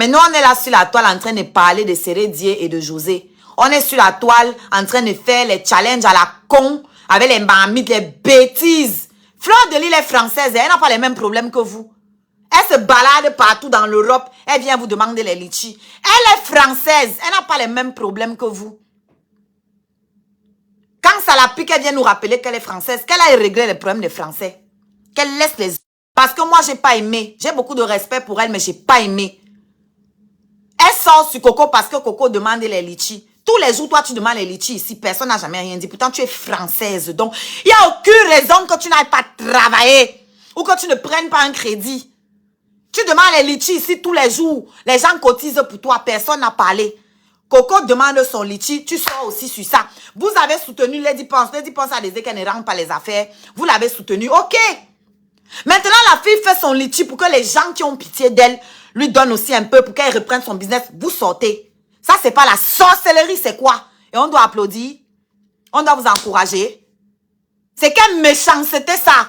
Maintenant, on est là sur la toile en train de parler de Sérédier et de José. On est sur la toile en train de faire les challenges à la con avec les marmites, les bêtises. Fleur de Lille est française, elle n'a pas les mêmes problèmes que vous. Elle se balade partout dans l'Europe, elle vient vous demander les litchis. Elle est française, elle n'a pas les mêmes problèmes que vous. Quand ça la pique, elle vient nous rappeler qu'elle est française, qu'elle a réglé les problèmes des Français. Qu'elle laisse les... Parce que moi, j'ai pas aimé. J'ai beaucoup de respect pour elle, mais j'ai pas aimé. Elle sort sur Coco parce que Coco demande les litchis. Tous les jours, toi, tu demandes les litchis ici. Personne n'a jamais rien dit. Pourtant, tu es française. Donc, il n'y a aucune raison que tu n'ailles pas travailler ou que tu ne prennes pas un crédit. Tu demandes les litchis ici tous les jours. Les gens cotisent pour toi. Personne n'a parlé. Coco demande son litchi. Tu sors aussi sur ça. Vous avez soutenu Lady Ponce. Lady Ponce a dit qu'elle ne rentre pas les affaires. Vous l'avez soutenu. OK. Maintenant, la fille fait son litchi pour que les gens qui ont pitié d'elle lui donnent aussi un peu pour qu'elle reprenne son business. Vous sortez. Ça, c'est pas la sorcellerie, c'est quoi? Et on doit applaudir. On doit vous encourager. C'est quelle méchanceté, ça?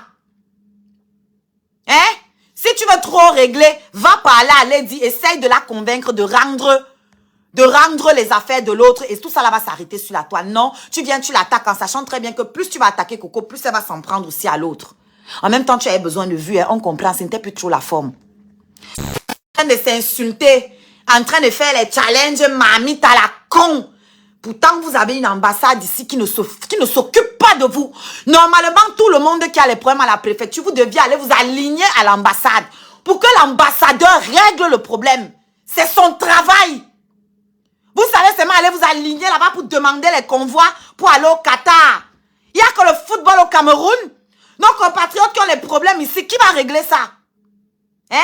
Hein? Si tu veux trop régler, va parler à Lady. Essaye de la convaincre de rendre les affaires de l'autre. Et tout ça là va s'arrêter sur la toile. Non, tu viens, tu l'attaques en sachant très bien que plus tu vas attaquer Coco, plus elle va s'en prendre aussi à l'autre. En même temps, tu avais besoin de vue, hein, on comprend, ce n'était plus trop la forme. En train de s'insulter, en train de faire les challenges mamite à la con. Pourtant, vous avez une ambassade ici qui ne s'occupe pas de vous. Normalement, tout le monde qui a les problèmes à la préfecture, vous deviez aller vous aligner à l'ambassade pour que l'ambassadeur règle le problème. C'est son travail. Vous savez seulement aller vous aligner là-bas pour demander les convois pour aller au Qatar. Il n'y a que le football au Cameroun. Nos compatriotes qui ont les problèmes ici, qui va régler ça? Hein?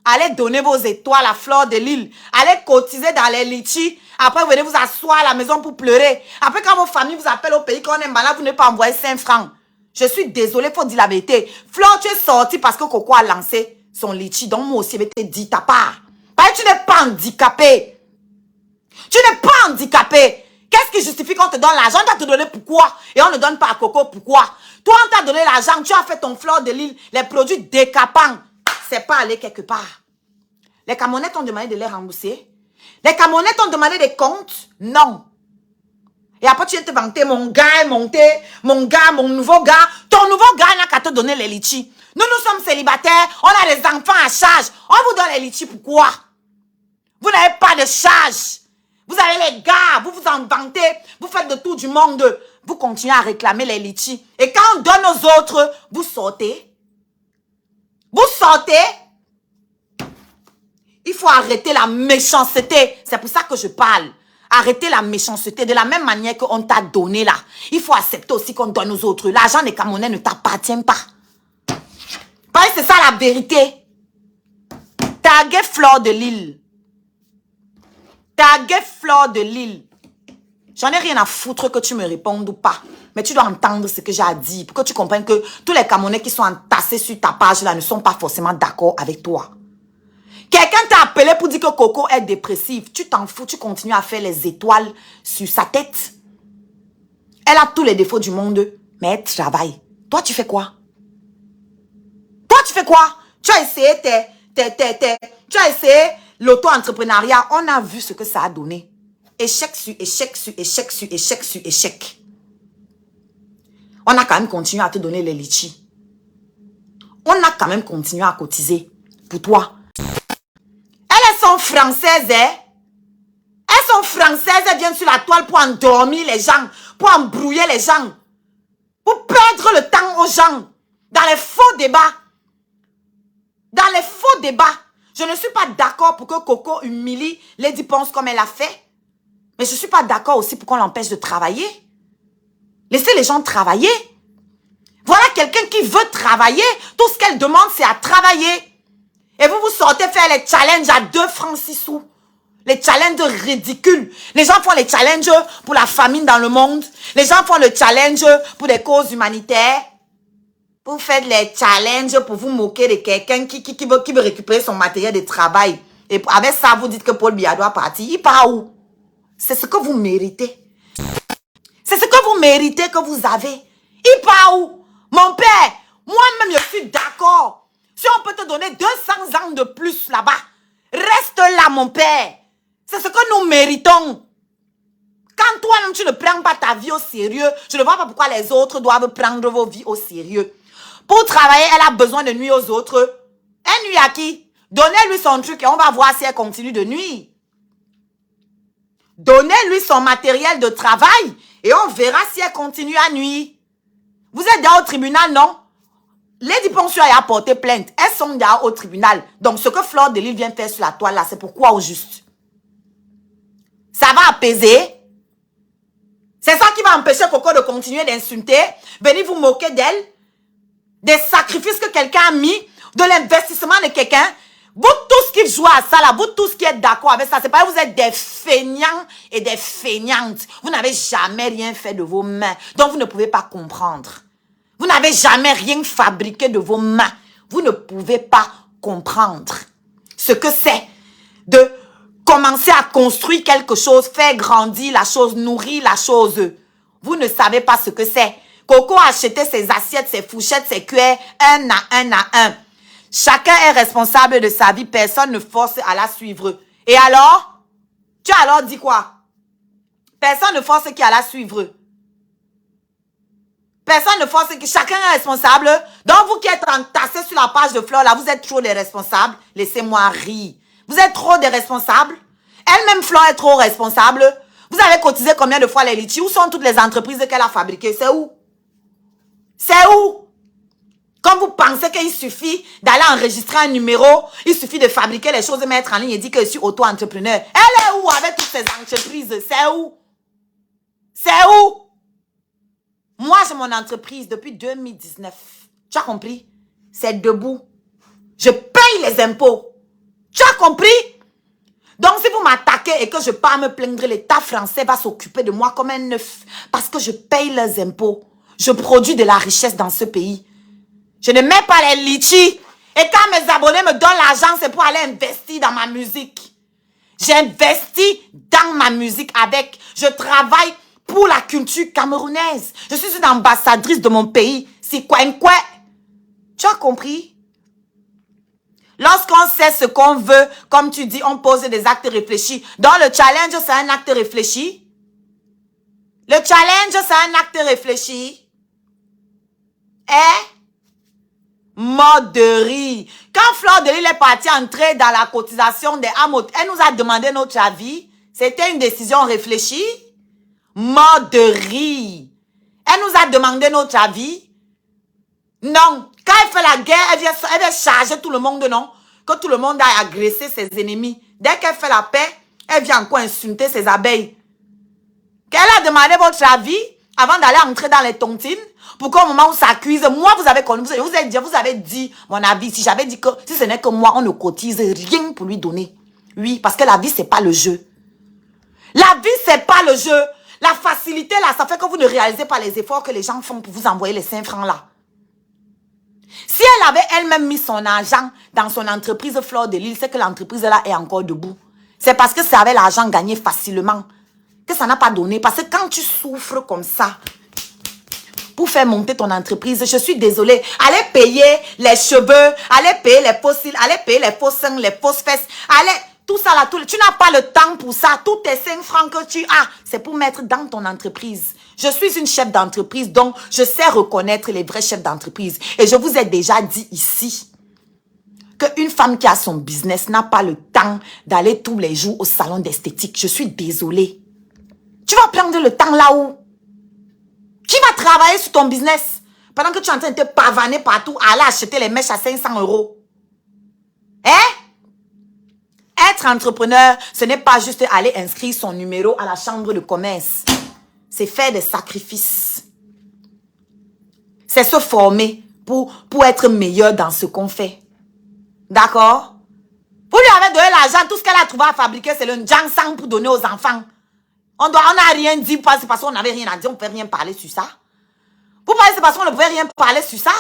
Allez donner vos étoiles à Fleur de Lille. Allez cotiser dans les litchis. Après, vous venez vous asseoir à la maison pour pleurer. Après, quand vos familles vous appellent au pays qu'on est malade, vous n'avez pas envoyé 5 francs. Je suis désolée, il faut dire la vérité. Fleur, tu es sortie parce que Coco a lancé son litchi. Donc, moi aussi, je vais te dire ta part. Parce que tu n'es pas handicapé. Tu n'es pas handicapé. Qu'est-ce qui justifie qu'on te donne l'argent? On t'a te donné pourquoi? Et on ne donne pas à Coco pourquoi? Toi, on t'a donné l'argent, tu as fait ton Fleur de Lille, les produits décapants. C'est pas aller quelque part. Les Camerounais t'ont demandé de les rembourser. Les Camerounais t'ont demandé des comptes. Non. Et après, tu viens te vanter, mon gars est monté, mon gars, mon nouveau gars. Ton nouveau gars n'a qu'à te donner les litchis. Nous sommes célibataires, on a des enfants à charge. On vous donne les litchis, pourquoi? Vous n'avez pas de charge. Vous avez les gars, vous vous en vantez, vous faites de tout du monde. Vous continuez à réclamer les litchis. Et quand on donne aux autres, vous sortez. Vous sortez. Il faut arrêter la méchanceté. C'est pour ça que je parle. Arrêtez la méchanceté. De la même manière qu'on t'a donné là. Il faut accepter aussi qu'on donne aux autres. L'argent des Camerounais ne t'appartient pas. Parce que c'est ça la vérité. Taguez Fleur de Lille. Taguez Fleur de Lille. J'en ai rien à foutre que tu me répondes ou pas. Mais tu dois entendre ce que j'ai à dire. Pour que tu comprennes que tous les Camerounais qui sont entassés sur ta page là ne sont pas forcément d'accord avec toi. Quelqu'un t'a appelé pour dire que Coco est dépressive. Tu t'en fous, tu continues à faire les étoiles sur sa tête. Elle a tous les défauts du monde, mais elle travaille. Toi, tu fais quoi? Toi, tu fais quoi? Tu as essayé tu as essayé l'auto-entrepreneuriat. On a vu ce que ça a donné. Échec sur échec sur échec sur échec sur échec. On a quand même continué à te donner les litchis. On a quand même continué à cotiser pour toi. Elles sont françaises, hein? Elles sont françaises, elles viennent sur la toile pour endormir les gens, pour embrouiller les gens, pour perdre le temps aux gens, dans les faux débats. Dans les faux débats. Je ne suis pas d'accord pour que Coco humilie Lady Ponce comme elle a fait. Mais je ne suis pas d'accord aussi pour qu'on l'empêche de travailler. Laissez les gens travailler. Voilà quelqu'un qui veut travailler. Tout ce qu'elle demande, c'est à travailler. Et vous sortez faire les challenges à 2 francs 6 sous. Les challenges ridicules. Les gens font les challenges pour la famine dans le monde. Les gens font le challenge pour des causes humanitaires. Vous faites les challenges pour vous moquer de quelqu'un qui veut récupérer son matériel de travail. Et avec ça, vous dites que Paul Biya doit partir. Il part où? C'est ce que vous méritez. C'est ce que vous méritez que vous avez. Il part où? Mon père, moi-même, je suis d'accord. Si on peut te donner 200 ans de plus là-bas, Reste là, mon père. C'est ce que nous méritons. Quand toi-même, tu ne prends pas ta vie au sérieux, je ne vois pas pourquoi les autres doivent prendre vos vies au sérieux. Pour travailler, elle a besoin de nuire aux autres. Elle nuit à qui? Donnez-lui son truc et on va voir si elle continue de nuire. Donnez-lui son matériel de travail et on verra si elle continue à nuire. Vous êtes déjà au tribunal, non? Lady Poncio a porté plainte. Elles sont déjà au tribunal. Donc, ce que Fleur de Lys vient faire sur la toile, là, c'est pourquoi au juste? Ça va apaiser. C'est ça qui va empêcher Coco de continuer d'insulter, venir vous moquer d'elle, des sacrifices que quelqu'un a mis, de l'investissement de quelqu'un. Vous tous qui jouez à ça, là, vous tous qui êtes d'accord avec ça, c'est pas que vous êtes des feignants et des feignantes. Vous n'avez jamais rien fait de vos mains, donc vous ne pouvez pas comprendre. Vous n'avez jamais rien fabriqué de vos mains. Vous ne pouvez pas comprendre ce que c'est de commencer à construire quelque chose, faire grandir la chose, nourrir la chose. Vous ne savez pas ce que c'est. Coco a acheté ses assiettes, ses fourchettes, ses cuillères, un à un. Chacun est responsable de sa vie. Personne ne force à la suivre. Et alors? Tu as alors dit quoi? Personne ne force qui à la suivre. Personne ne force qui... Chacun est responsable. Donc, vous qui êtes entassés sur la page de Fleur, là, vous êtes trop des responsables. Laissez-moi rire. Vous êtes trop des responsables. Elle-même, Fleur, est trop responsable. Vous avez cotisé combien de fois les litchis? Où sont toutes les entreprises qu'elle a fabriquées? C'est où? C'est où? Quand vous pensez qu'il suffit d'aller enregistrer un numéro, il suffit de fabriquer les choses, mettre en ligne et dire que je suis auto-entrepreneur. Elle est où avec toutes ces entreprises? C'est où? C'est où? Moi, j'ai mon entreprise depuis 2019. Tu as compris? C'est debout. Je paye les impôts. Tu as compris? Donc, si vous m'attaquez et que je pars me plaindre, l'État français va s'occuper de moi comme un œuf. Parce que je paye les impôts. Je produis de la richesse dans ce pays. Je ne mets pas les litchis. Et quand mes abonnés me donnent l'argent, c'est pour aller investir dans ma musique. J'investis dans ma musique avec. Je travaille pour la culture camerounaise. Je suis une ambassadrice de mon pays. C'est quoi? Tu as compris? Lorsqu'on sait ce qu'on veut, comme tu dis, on pose des actes réfléchis. Dans le challenge, c'est un acte réfléchi. Le challenge, c'est un acte réfléchi. Mode de rire. Quand Fleur de Lys est partie entrer dans la cotisation des Hamots, elle nous a demandé notre avis. C'était une décision réfléchie. Mode de rire. Elle nous a demandé notre avis. Non. Quand elle fait la guerre, elle vient charger tout le monde, non? Que tout le monde a agressé ses ennemis. Dès qu'elle fait la paix, elle vient encore insulter ses abeilles. Qu'elle a demandé votre avis avant d'aller entrer dans les tontines, pour qu'au moment où ça cuise, moi, vous avez connu, vous avez dit mon avis. Si j'avais dit que si ce n'est que moi, on ne cotise rien pour lui donner. Oui, parce que la vie, c'est pas le jeu. La vie, c'est pas le jeu. La facilité, là, ça fait que vous ne réalisez pas les efforts que les gens font pour vous envoyer les 5 francs, là. Si elle avait elle-même mis son argent dans son entreprise Fleur de Lys, c'est que l'entreprise, là, est encore debout. C'est parce que c'est avec l'argent gagné facilement que ça n'a pas donné. Parce que quand tu souffres comme ça, pour faire monter ton entreprise, je suis désolée. Allez payer les cheveux, allez payer les faux cils, allez payer les faux seins, les fausses fesses, allez... Tout ça là, tu n'as pas le temps pour ça. Tous tes 5 francs que tu as, c'est pour mettre dans ton entreprise. Je suis une chef d'entreprise, donc je sais reconnaître les vrais chefs d'entreprise. Et je vous ai déjà dit ici qu'une femme qui a son business n'a pas le temps d'aller tous les jours au salon d'esthétique. Je suis désolée. Tu vas prendre le temps là où? Qui va travailler sur ton business pendant que tu es en train de te pavaner partout, aller acheter les mèches à 500 €? Hein? Être entrepreneur, ce n'est pas juste aller inscrire son numéro à la chambre de commerce. C'est faire des sacrifices. C'est se former pour être meilleur dans ce qu'on fait. D'accord? Vous lui avez donné l'argent, tout ce qu'elle a trouvé à fabriquer, c'est le Njangsang pour donner aux enfants. On n'a rien dit parce qu'on n'avait rien à dire, on ne peut rien parler sur ça. Vous parlez, c'est parce qu'on ne pouvait rien parler sur ça.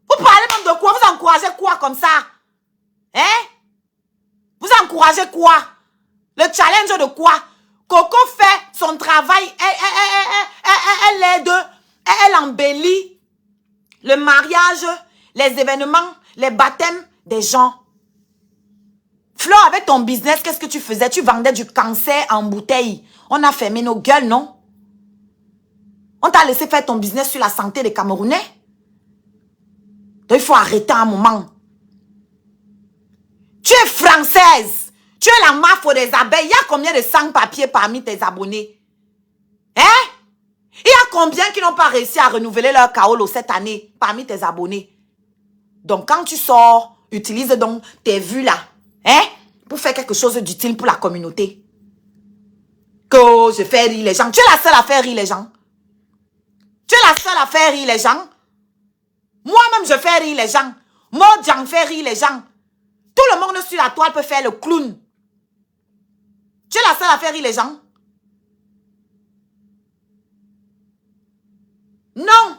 Vous parlez même de quoi? Vous encouragez quoi comme ça? Hein? Vous encouragez quoi? Le challenge de quoi? Coco fait son travail, elle aide, elle embellit le mariage, les événements, les baptêmes des gens. Flo, avec ton business, qu'est-ce que tu faisais? Tu vendais du cancer en bouteille. On a fermé nos gueules, non? On t'a laissé faire ton business sur la santé des Camerounais. Donc, il faut arrêter un moment. Tu es française. Tu es la mafia des abeilles. Il y a combien de sans-papiers parmi tes abonnés? Hein? Il y a combien qui n'ont pas réussi à renouveler leur kaolo cette année parmi tes abonnés? Donc, quand tu sors, utilise donc tes vues là. Hein? Pour faire quelque chose d'utile pour la communauté. Que je fais rire les gens. Tu es la seule à faire rire les gens. Tu es la seule à faire rire les gens. Moi-même, je fais rire les gens. Mojang fait rire les gens. Tout le monde sur la toile peut faire le clown. Tu es la seule à faire rire les gens. Non.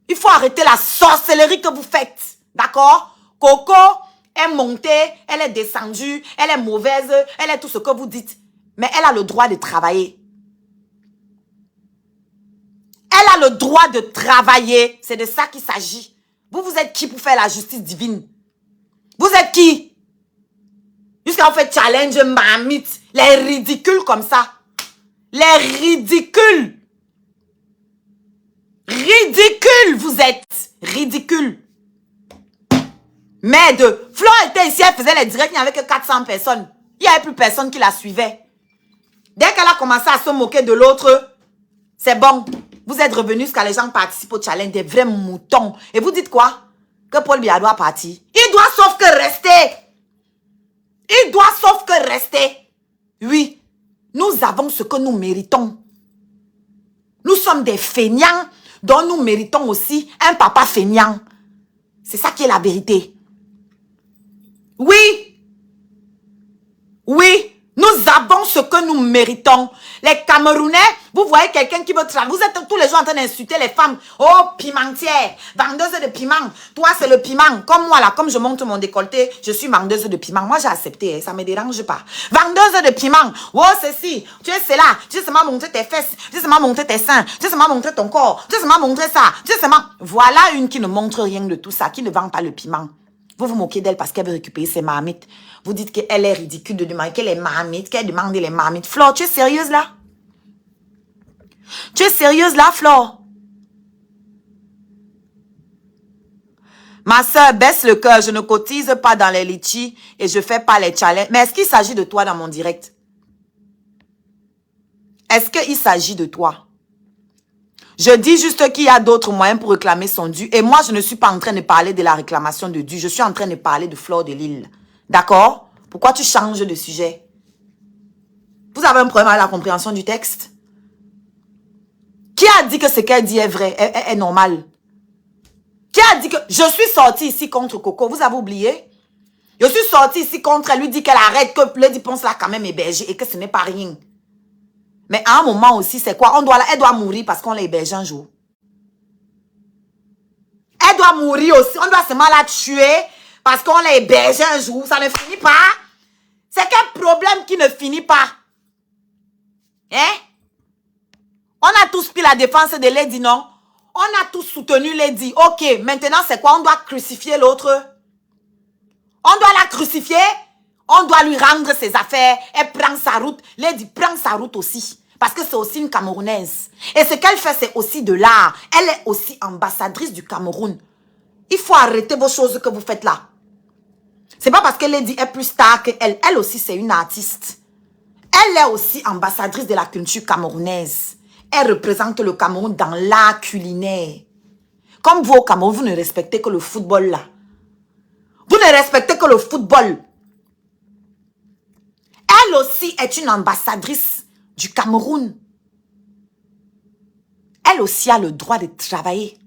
Il faut arrêter la sorcellerie que vous faites. D'accord? Coco est montée, elle est descendue, elle est mauvaise, elle est tout ce que vous dites. Mais elle a le droit de travailler. Elle a le droit de travailler. C'est de ça qu'il s'agit. Vous, vous êtes qui pour faire la justice divine? Vous êtes qui? Jusqu'à vous faire challenge mamite. Les ridicules comme ça. Les ridicules. Ridicule, vous êtes. Ridicule. Merde. Flo était ici, elle faisait les directs, il n'y avait que 400 personnes. Il n'y avait plus personne qui la suivait. Dès qu'elle a commencé à se moquer de l'autre, c'est bon. Vous êtes revenus jusqu'à les gens participent au challenge, des vrais moutons. Et vous dites quoi? Que Paul Biya doit partir. Il doit sauf que rester. Il doit sauf que rester. Oui, nous avons ce que nous méritons. Nous sommes des feignants dont nous méritons aussi un papa feignant. C'est ça qui est la vérité. Oui. Oui. Nous avons ce que nous méritons. Les Camerounais, vous voyez quelqu'un qui veut travailler. Vous êtes tous les jours en train d'insulter les femmes. Oh, pimentière, vendeuse de piment. Toi, c'est le piment. Comme moi, là, comme je monte mon décolleté, je suis vendeuse de piment. Moi, j'ai accepté, hein, ça ne me dérange pas. Vendeuse de piment. Oh, ceci, tu es cela. Tu sais seulement montrer tes fesses. Tu sais seulement montrer tes seins. Tu sais seulement montrer ton corps. Tu sais seulement montrer ça. Tu sais seulement... Voilà une qui ne montre rien de tout ça, qui ne vend pas le piment. Vous vous moquez d'elle parce qu'elle veut récupérer ses marmites. Vous dites qu'elle est ridicule de demander qu'elle est marmite, qu'elle demande les marmites. Flore, tu es sérieuse là? Tu es sérieuse là, Flore? Ma soeur, baisse le cœur. Je ne cotise pas dans les litchis et je fais pas les challenges. Mais est-ce qu'il s'agit de toi dans mon direct? Est-ce qu'il s'agit de toi? Je dis juste qu'il y a d'autres moyens pour réclamer son dû. Et moi, je ne suis pas en train de parler de la réclamation de dû. Je suis en train de parler de Flore de Lille. D'accord? Pourquoi tu changes de sujet? Vous avez un problème avec la compréhension du texte? Qui a dit que ce qu'elle dit est vrai, est normal? Qui a dit que... Je suis sortie ici contre Coco. Vous avez oublié? Je suis sortie ici contre elle. Lui dit qu'elle arrête, que Lady Ponce l'a quand même hébergée et que ce n'est pas rien. Mais à un moment aussi, c'est quoi? Elle doit mourir parce qu'on l'a hébergée un jour. Elle doit mourir aussi. On doit seulement la tuer parce qu'on l'a hébergée un jour. Ça ne finit pas. C'est quel problème qui ne finit pas? Hein? On a tous pris la défense de Lady, non? On a tous soutenu Lady. Ok, maintenant c'est quoi? On doit crucifier l'autre. On doit la crucifier. On doit lui rendre ses affaires. Elle prend sa route. Lady prend sa route aussi. Parce que c'est aussi une Camerounaise. Et ce qu'elle fait, c'est aussi de l'art. Elle est aussi ambassadrice du Cameroun. Il faut arrêter vos choses que vous faites là. C'est pas parce que Lady est plus star qu'elle. Elle aussi, c'est une artiste. Elle est aussi ambassadrice de la culture camerounaise. Elle représente le Cameroun dans l'art culinaire. Comme vous au Cameroun, vous ne respectez que le football là. Vous ne respectez que le football. Elle aussi est une ambassadrice du Cameroun. Elle aussi a le droit de travailler.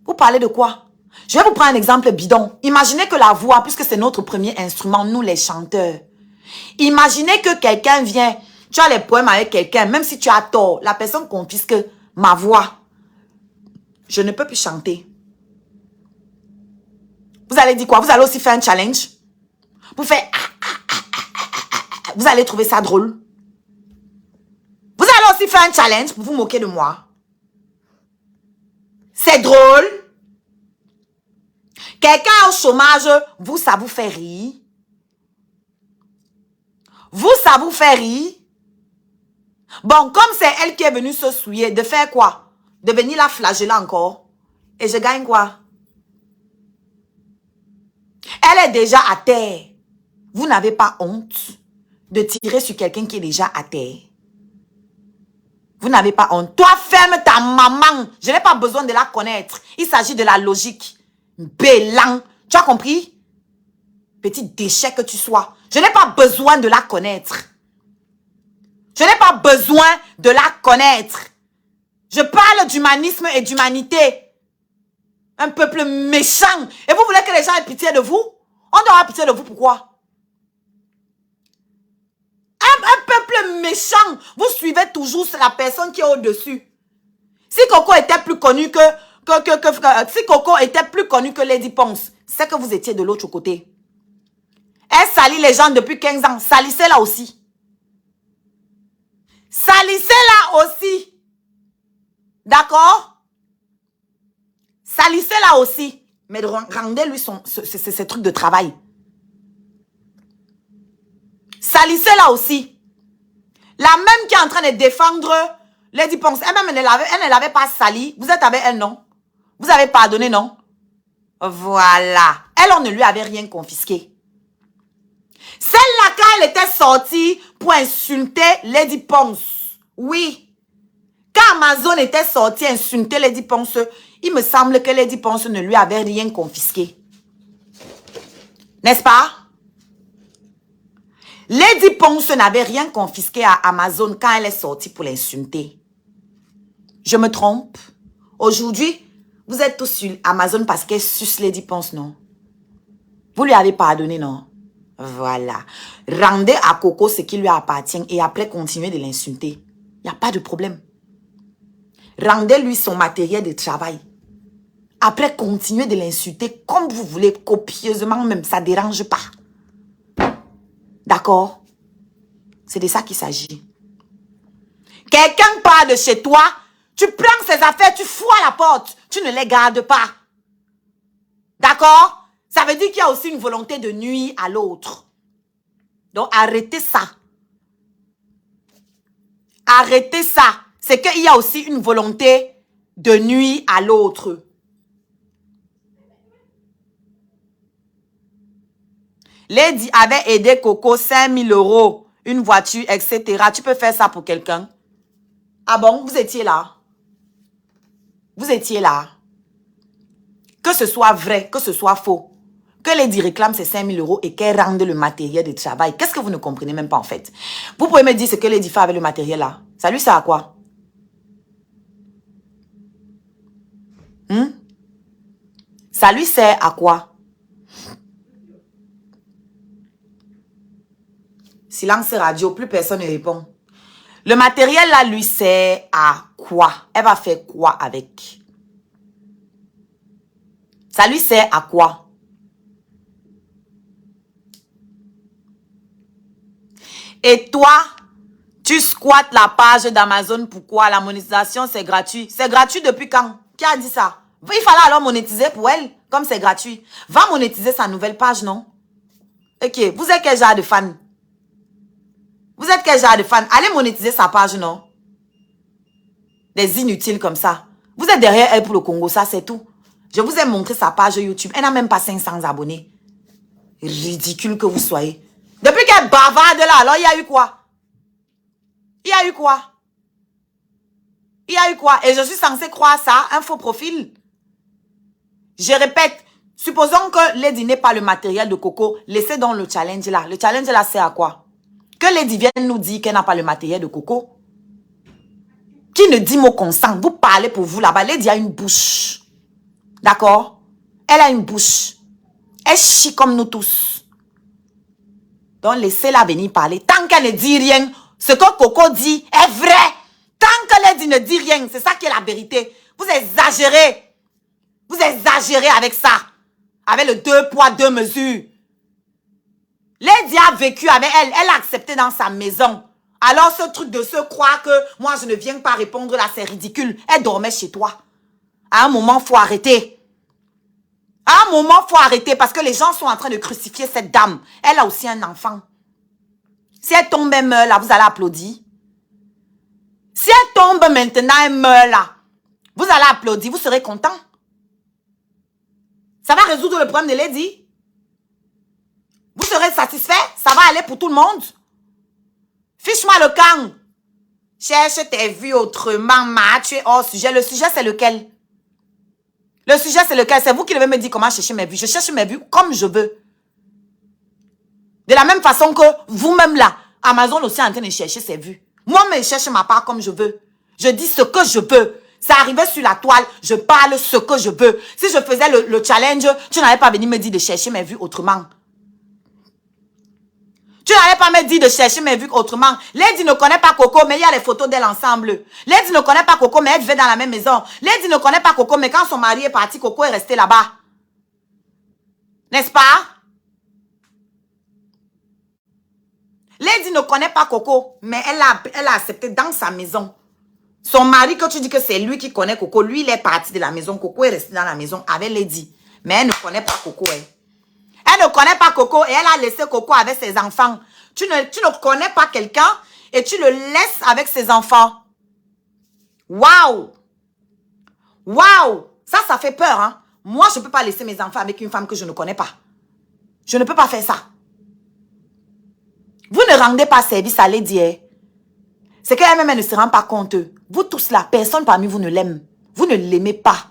Vous parlez de quoi? Je vais vous prendre un exemple bidon. Imaginez que la voix, puisque c'est notre premier instrument, nous les chanteurs. Imaginez que quelqu'un vient, tu as les poèmes avec quelqu'un, même si tu as tort, la personne confisque ma voix. Je ne peux plus chanter. Vous allez dire quoi? Vous allez aussi faire un challenge? Vous faites... Vous allez trouver ça drôle? Vous allez aussi faire un challenge pour vous moquer de moi? C'est drôle? Quelqu'un au chômage, vous, ça vous fait rire? Vous, ça vous fait rire? Bon, comme c'est elle qui est venue se souiller, de faire quoi? De venir la flageller encore. Et je gagne quoi? Elle est déjà à terre. Vous n'avez pas honte de tirer sur quelqu'un qui est déjà à terre. Vous n'avez pas honte. Toi, ferme ta maman. Je n'ai pas besoin de la connaître. Il s'agit de la logique. Bélan. Tu as compris? Petit déchet que tu sois. Je n'ai pas besoin de la connaître. Je n'ai pas besoin de la connaître. Je parle d'humanisme et d'humanité. Un peuple méchant. Et vous voulez que les gens aient pitié de vous? On doit avoir pitié de vous, pourquoi? Un peuple méchant. Vous suivez toujours la personne qui est au-dessus. Si Coco était plus connu si Coco était plus connu que Lady Ponce, c'est que vous étiez de l'autre côté. Elle salit les gens depuis 15 ans. Salissez-la aussi. Salissez-la aussi. D'accord? Salissez-la aussi. Mais rendez-lui ses trucs de travail. Salissez-la aussi. La même qui est en train de défendre Lady Ponce. Elle-même, elle ne l'avait pas sali. Vous êtes avec elle, non? Vous avez pardonné, non? Voilà. Elle, on ne lui avait rien confisqué. Celle-là, quand elle était sortie pour insulter Lady Ponce. Oui. Quand Amazon était sorti insulter Lady Ponce, il me semble que Lady Ponce ne lui avait rien confisqué. N'est-ce pas? Lady Ponce n'avait rien confisqué à Amazon quand elle est sortie pour l'insulter. Je me trompe? Aujourd'hui, vous êtes tous sur Amazon parce qu'elle suce Lady Ponce, non? Vous lui avez pardonné, non? Voilà. Rendez à Coco ce qui lui appartient et après continuez de l'insulter. Il n'y a pas de problème. Rendez-lui son matériel de travail. Après, continuez de l'insulter comme vous voulez, copieusement même, ça ne dérange pas. D'accord? C'est de ça qu'il s'agit. Quelqu'un part de chez toi, tu prends ses affaires, tu fous à la porte, tu ne les gardes pas. D'accord? Ça veut dire qu'il y a aussi une volonté de nuire à l'autre. Donc, arrêtez ça. Arrêtez ça. C'est qu'il y a aussi une volonté de nuire à l'autre. Lady avait aidé Coco 5 000 €, une voiture, etc. Tu peux faire ça pour quelqu'un? Ah bon, vous étiez là. Vous étiez là. Que ce soit vrai, que ce soit faux. Que Lady réclame ses 5 000 € et qu'elle rende le matériel de travail. Qu'est-ce que vous ne comprenez même pas en fait? Vous pouvez me dire ce que Lady fait avec le matériel là. Ça lui sert à quoi? Ça lui sert à quoi? Silence radio, plus personne ne répond. Le matériel là lui sert à quoi? Elle va faire quoi avec? Ça lui sert à quoi? Et toi, tu squattes la page d'Amazon. Pourquoi? La monétisation, c'est gratuit. C'est gratuit depuis quand? Qui a dit ça? Il fallait alors monétiser pour elle, comme c'est gratuit. Va monétiser sa nouvelle page, non? Ok, vous êtes quel genre de fan? Vous êtes quel genre de fan? Allez monétiser sa page, non? Des inutiles comme ça. Vous êtes derrière elle pour le Congo, ça c'est tout. Je vous ai montré sa page YouTube. Elle n'a même pas 500 abonnés. Ridicule que vous soyez. Depuis qu'elle bavarde là, alors il y a eu quoi? Il y a eu quoi? Il y a eu quoi? Et je suis censée croire ça, un faux profil. Je répète, supposons que Lady n'ait pas le matériel de Coco, laissez donc le challenge là. Le challenge là, c'est à quoi? Que Lady vienne nous dire qu'elle n'a pas le matériel de Coco. Qui ne dit mot consent? Vous parlez pour vous là-bas. Lady a une bouche. D'accord? Elle a une bouche. Elle chie comme nous tous. Donc laissez-la venir parler. Tant qu'elle ne dit rien, ce que Coco dit est vrai. Tant que Lady ne dit rien, c'est ça qui est la vérité. Vous exagérez. Vous exagérez avec ça. Avec le 2 poids, 2 mesures. Lady a vécu avec elle. Elle a accepté dans sa maison. Alors ce truc de se croire que moi je ne viens pas répondre là, c'est ridicule. Elle dormait chez toi. À un moment, il faut arrêter. À un moment, il faut arrêter parce que les gens sont en train de crucifier cette dame. Elle a aussi un enfant. Si elle tombe, elle meurt là, vous allez applaudir. Si elle tombe maintenant, elle meurt là, vous allez applaudir, vous serez content. Ça va résoudre le problème de Lady. Vous serez satisfait, ça va aller pour tout le monde. Fiche-moi le camp. Cherche tes vues autrement, tu es hors sujet. Le sujet, c'est lequel? Le sujet, c'est lequel? C'est vous qui devez me dire comment chercher mes vues. Je cherche mes vues comme je veux. De la même façon que vous-même là, Amazon aussi est en train de chercher ses vues. Moi-même, je cherche ma part comme je veux. Je dis ce que je veux. Ça arrivait sur la toile, je parle ce que je veux. Si je faisais le challenge, tu n'allais pas venir me dire de chercher mes vues autrement. Tu n'allais pas me dire de chercher mes vues autrement. Lady ne connaît pas Coco, mais il y a les photos d'elle ensemble. Lady ne connaît pas Coco, mais elle vivait dans la même maison. Lady ne connaît pas Coco, mais quand son mari est parti, Coco est resté là-bas. N'est-ce pas? Lady ne connaît pas Coco, mais elle a accepté dans sa maison. Son mari, quand tu dis que c'est lui qui connaît Coco, lui, il est parti de la maison. Coco est resté dans la maison avec Lady. Mais elle ne connaît pas Coco, elle. Elle ne connaît pas Coco et elle a laissé Coco avec ses enfants. Tu ne connais pas quelqu'un et tu le laisses avec ses enfants. Waouh! Waouh! Ça fait peur, hein? Moi, je ne peux pas laisser mes enfants avec une femme que je ne connais pas. Je ne peux pas faire ça. Vous ne rendez pas service à Lady. C'est qu'elle-même, elle ne se rend pas compte. Vous tous là, personne parmi vous ne l'aime. Vous ne l'aimez pas.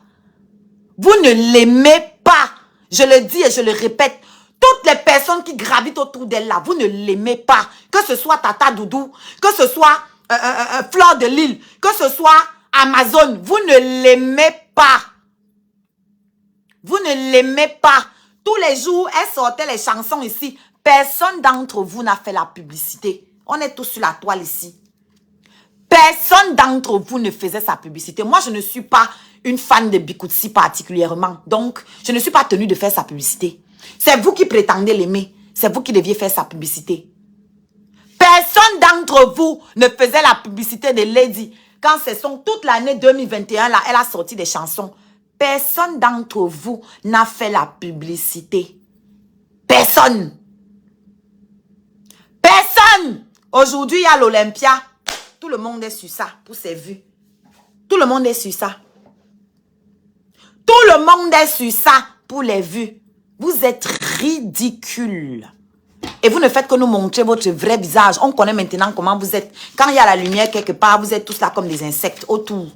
Vous ne l'aimez pas. Je le dis et je le répète. Toutes les personnes qui gravitent autour d'elle là, vous ne l'aimez pas. Que ce soit Tata Doudou, que ce soit Fleur de Lille, que ce soit Amazon, vous ne l'aimez pas. Vous ne l'aimez pas. Tous les jours, elle sortait les chansons ici. Personne d'entre vous n'a fait la publicité. On est tous sur la toile ici. Personne d'entre vous ne faisait sa publicité. Moi, je ne suis pas une fan de Bikutsi particulièrement. Donc, je ne suis pas tenue de faire sa publicité. C'est vous qui prétendez l'aimer. C'est vous qui deviez faire sa publicité. Personne d'entre vous ne faisait la publicité de Lady. Quand c'est toute l'année 2021, là, elle a sorti des chansons. Personne d'entre vous n'a fait la publicité. Personne. Personne. Aujourd'hui, il y a l'Olympia. Tout le monde est sur ça pour ses vues. Tout le monde est sur ça. Tout le monde est sur ça pour les vues. Vous êtes ridicules. Et vous ne faites que nous montrer votre vrai visage. On connaît maintenant comment vous êtes. Quand il y a la lumière quelque part, vous êtes tous là comme des insectes autour.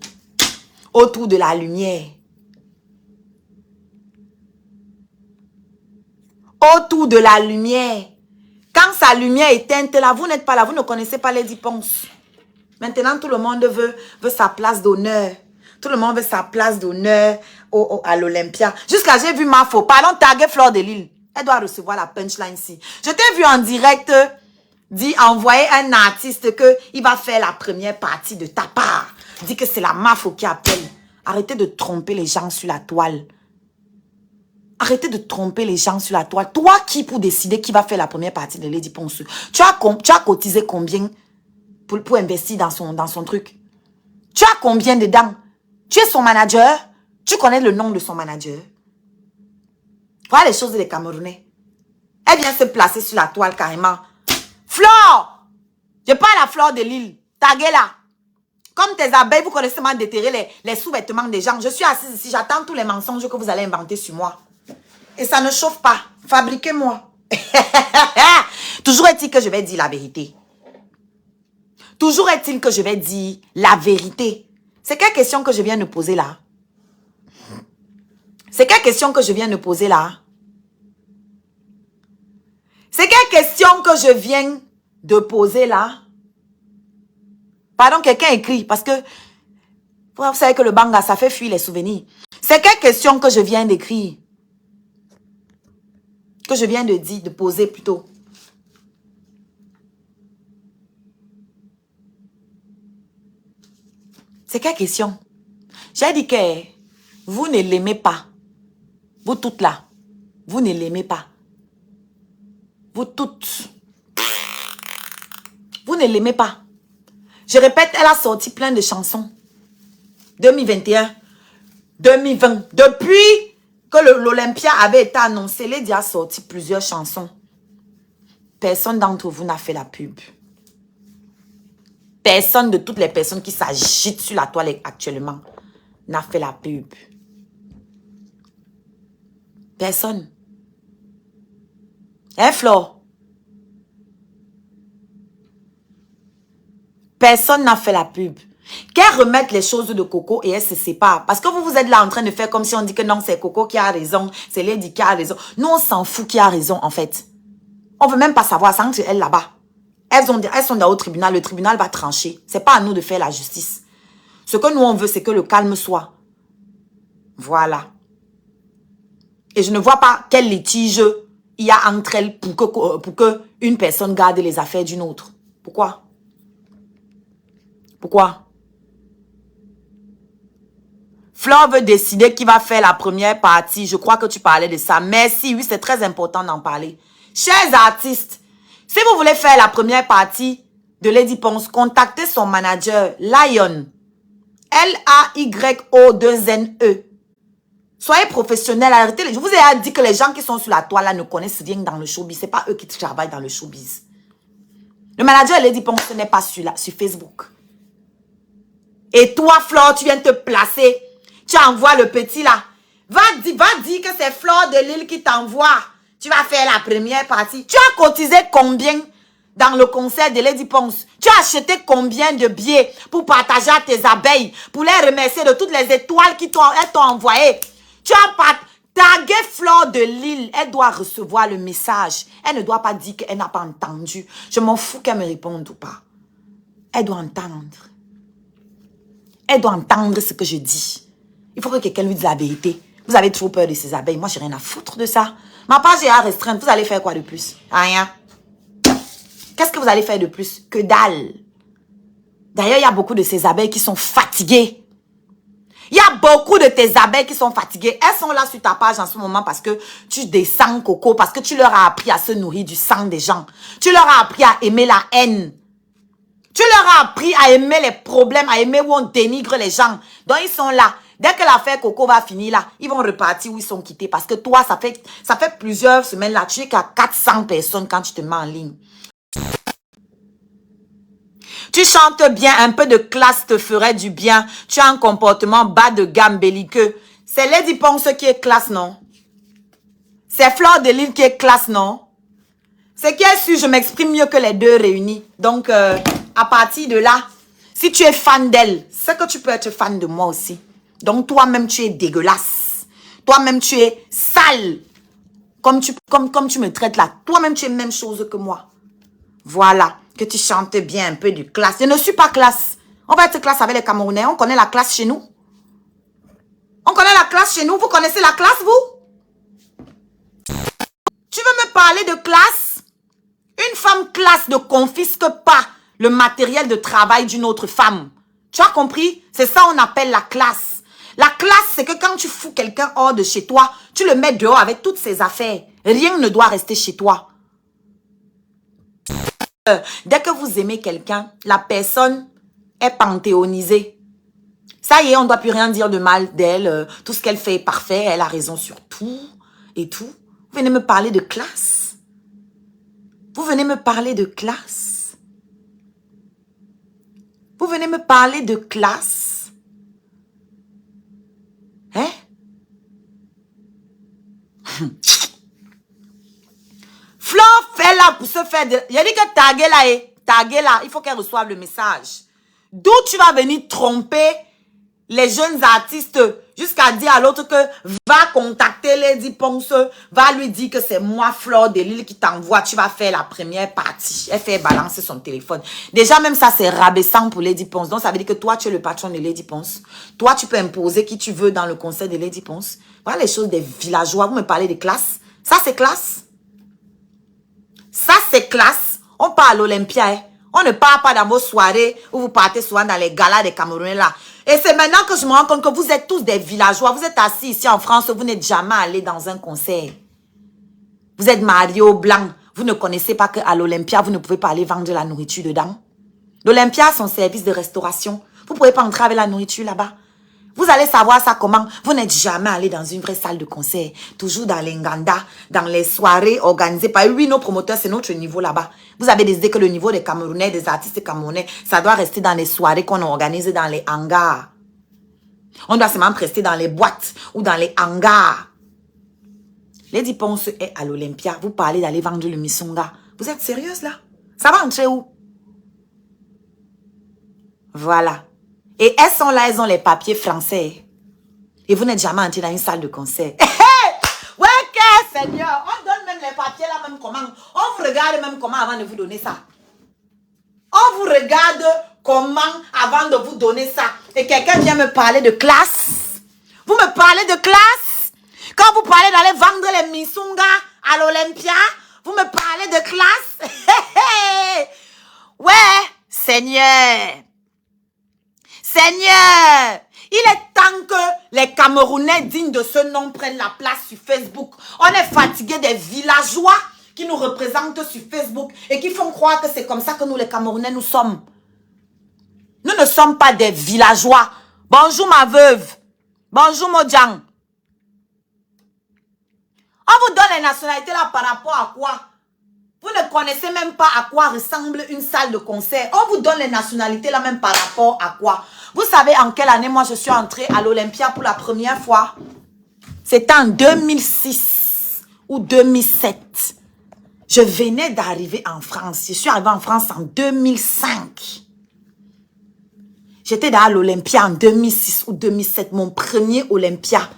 Autour de la lumière. Autour de la lumière. Quand sa lumière est éteinte là, vous n'êtes pas là. Vous ne connaissez pas Lady Ponce. Maintenant, tout le monde veut sa place d'honneur. Tout le monde veut sa place d'honneur à l'Olympia. Jusqu'à j'ai vu Mafo. Pardon, taguer Fleur de Lille. Elle doit recevoir la punchline ici. Je t'ai vu en direct envoyer un artiste qu'il va faire la première partie de ta part. Dit que c'est la Mafo qui appelle. Arrêtez de tromper les gens sur la toile. Arrêtez de tromper les gens sur la toile. Toi qui pour décider qui va faire la première partie de Lady Ponce? Tu as cotisé combien pour investir dans son truc? Tu as combien dedans? Tu es son manager? Tu connais le nom de son manager? Voilà les choses des Camerounais. Elle vient se placer sur la toile carrément. Flore! Je parle à Fleur de Lille. Taguez-la. Comme tes abeilles, vous connaissez mal déterrer les sous-vêtements des gens. Je suis assise ici, j'attends tous les mensonges que vous allez inventer sur moi. Et ça ne chauffe pas. Fabriquez-moi. Toujours est-il que je vais dire la vérité. Toujours est-il que je vais dire la vérité. C'est quelle question que je viens de poser là? C'est quelle question que je viens de poser là? C'est quelle question que je viens de poser là? Pardon, quelqu'un écrit parce que vous savez que le banga, ça fait fuir les souvenirs. C'est quelle question que je viens d'écrire? Que je viens de poser plutôt. C'est quelle question? J'ai dit que vous ne l'aimez pas. Vous toutes là. Vous ne l'aimez pas. Vous toutes. Vous ne l'aimez pas. Je répète, elle a sorti plein de chansons. 2021, 2020. Depuis que l'Olympia avait été annoncé, Lady a sorti plusieurs chansons. Personne d'entre vous n'a fait la pub. Personne de toutes les personnes qui s'agitent sur la toile actuellement n'a fait la pub. Personne. Hein, Flo? Personne n'a fait la pub. Qu'elle remette les choses de Coco et elle se sépare. Parce que vous êtes là en train de faire comme si on dit que non, c'est Coco qui a raison, c'est Lady qui a raison. Nous, on s'en fout qui a raison, en fait. On ne veut même pas savoir, c'est entre elles là-bas. Elles sont dans le tribunal, le tribunal va trancher. Ce n'est pas à nous de faire la justice. Ce que nous, on veut, c'est que le calme soit. Voilà. Et je ne vois pas quel litige il y a entre elles pour que une personne garde les affaires d'une autre. Pourquoi? Pourquoi? Flore veut décider qui va faire la première partie. Je crois que tu parlais de ça. Merci, oui, c'est très important d'en parler. Chers artistes, si vous voulez faire la première partie de Lady Ponce, contactez son manager, Lion. L-A-Y-O-2-N-E. Soyez professionnels, arrêtez. Je vous ai dit que les gens qui sont sur la toile là ne connaissent rien dans le showbiz. Ce n'est pas eux qui travaillent dans le showbiz. Le manager Lady Ponce n'est pas sur Facebook. Et toi, Flore, tu viens te placer. Tu envoies le petit là. Va dire que c'est Flore de Lille qui t'envoie. Tu vas faire la première partie. Tu as cotisé combien dans le concert de Lady Ponce? Tu as acheté combien de billets pour partager à tes abeilles? Pour les remercier de toutes les étoiles qu'elles t'ont envoyées? Tu as tagué Flore de Lille. Elle doit recevoir le message. Elle ne doit pas dire qu'elle n'a pas entendu. Je m'en fous qu'elle me réponde ou pas. Elle doit entendre. Elle doit entendre ce que je dis. Il faut que quelqu'un lui dise la vérité. Vous avez trop peur de ces abeilles. Moi, j'ai rien à foutre de ça. Ma page est à restreindre. Vous allez faire quoi de plus? Rien. Qu'est-ce que vous allez faire de plus? Que dalle. D'ailleurs, il y a beaucoup de ces abeilles qui sont fatiguées. Il y a beaucoup de tes abeilles qui sont fatiguées. Elles sont là sur ta page en ce moment parce que tu descends, Coco, parce que tu leur as appris à se nourrir du sang des gens. Tu leur as appris à aimer la haine. Tu leur as appris à aimer les problèmes, à aimer où on dénigre les gens. Donc, ils sont là. Dès que l'affaire Coco va finir là, ils vont repartir où ils sont quittés. Parce que toi, ça fait plusieurs semaines là. Tu es qu'à 400 personnes quand tu te mets en ligne. Tu chantes bien, un peu de classe te ferait du bien. Tu as un comportement bas de gamme belliqueux. C'est Lady Ponce qui est classe, non? C'est Flore de Lille qui est classe, non? C'est qui est sûr, je m'exprime mieux que les deux réunis. Donc, à partir de là, si tu es fan d'elle, c'est que tu peux être fan de moi aussi. Donc, toi-même, tu es dégueulasse. Toi-même, tu es sale. Comme tu me traites là. Toi-même, tu es la même chose que moi. Voilà. Que tu chantes bien un peu de classe. Je ne suis pas classe. On va être classe avec les Camerounais. On connaît la classe chez nous. On connaît la classe chez nous. Vous connaissez la classe, vous? Tu veux me parler de classe? Une femme classe ne confisque pas le matériel de travail d'une autre femme. Tu as compris? C'est ça qu'on appelle la classe. La classe, c'est que quand tu fous quelqu'un hors de chez toi, tu le mets dehors avec toutes ses affaires. Rien ne doit rester chez toi. Dès que vous aimez quelqu'un, la personne est panthéonisée. Ça y est, on ne doit plus rien dire de mal d'elle. Tout ce qu'elle fait est parfait. Elle a raison sur tout et tout. Vous venez me parler de classe. Vous venez me parler de classe. Vous venez me parler de classe. Hein? Flore fait là pour se faire de... Il a dit que taguer là, il faut qu'elle reçoive le message. D'où tu vas venir tromper les jeunes artistes jusqu'à dire à l'autre que va contacter Lady Ponce, va lui dire que c'est moi, Flore de Lille, qui t'envoie, tu vas faire la première partie. Elle fait balancer son téléphone. Déjà, même ça, c'est rabaissant pour Lady Ponce. Donc, ça veut dire que toi, tu es le patron de Lady Ponce. Toi, tu peux imposer qui tu veux dans le conseil de Lady Ponce. Voilà les choses des villageois. Vous me parlez de classe. Ça, c'est classe. Ça, c'est classe. On parle à l'Olympia. Hein. On ne part pas dans vos soirées où vous partez souvent dans les galas des Camerounais là. Et c'est maintenant que je me rends compte que vous êtes tous des villageois. Vous êtes assis ici en France, vous n'êtes jamais allé dans un concert. Vous êtes Mario Blanc. Vous ne connaissez pas qu'à l'Olympia, vous ne pouvez pas aller vendre de la nourriture dedans. L'Olympia a son service de restauration. Vous ne pouvez pas entrer avec la nourriture là-bas. Vous allez savoir ça comment? Vous n'êtes jamais allé dans une vraie salle de concert. Toujours dans les Nganda, dans les soirées organisées par oui, nos promoteurs, c'est notre niveau là-bas. Vous avez décidé que le niveau des Camerounais, des artistes camerounais, ça doit rester dans les soirées qu'on organise dans les hangars. On doit seulement rester dans les boîtes ou dans les hangars. Lady Ponce est à l'Olympia. Vous parlez d'aller vendre le misonga. Vous êtes sérieuse là? Ça va entrer où? Voilà. Et elles sont là, elles ont les papiers français. Et vous n'êtes jamais entré dans une salle de concert. Ouais, que Seigneur. On donne même les papiers là, même comment. On vous regarde même comment avant de vous donner ça. On vous regarde comment avant de vous donner ça. Et quelqu'un vient me parler de classe. Vous me parlez de classe. Quand vous parlez d'aller vendre les misunga à l'Olympia, vous me parlez de classe. Ouais, Seigneur. Seigneur, il est temps que les Camerounais dignes de ce nom prennent la place sur Facebook. On est fatigué des villageois qui nous représentent sur Facebook et qui font croire que c'est comme ça que nous les Camerounais nous sommes. Nous ne sommes pas des villageois. Bonjour ma veuve. Bonjour Mojang. On vous donne les nationalités là par rapport à quoi? Vous ne connaissez même pas à quoi ressemble une salle de concert. On vous donne les nationalités là même par rapport à quoi? Vous savez en quelle année moi je suis entrée à l'Olympia pour la première fois? C'était en 2006 ou 2007. Je venais d'arriver en France. Je suis arrivée en France en 2005. J'étais dans l'Olympia en 2006 ou 2007. Mon premier Olympia.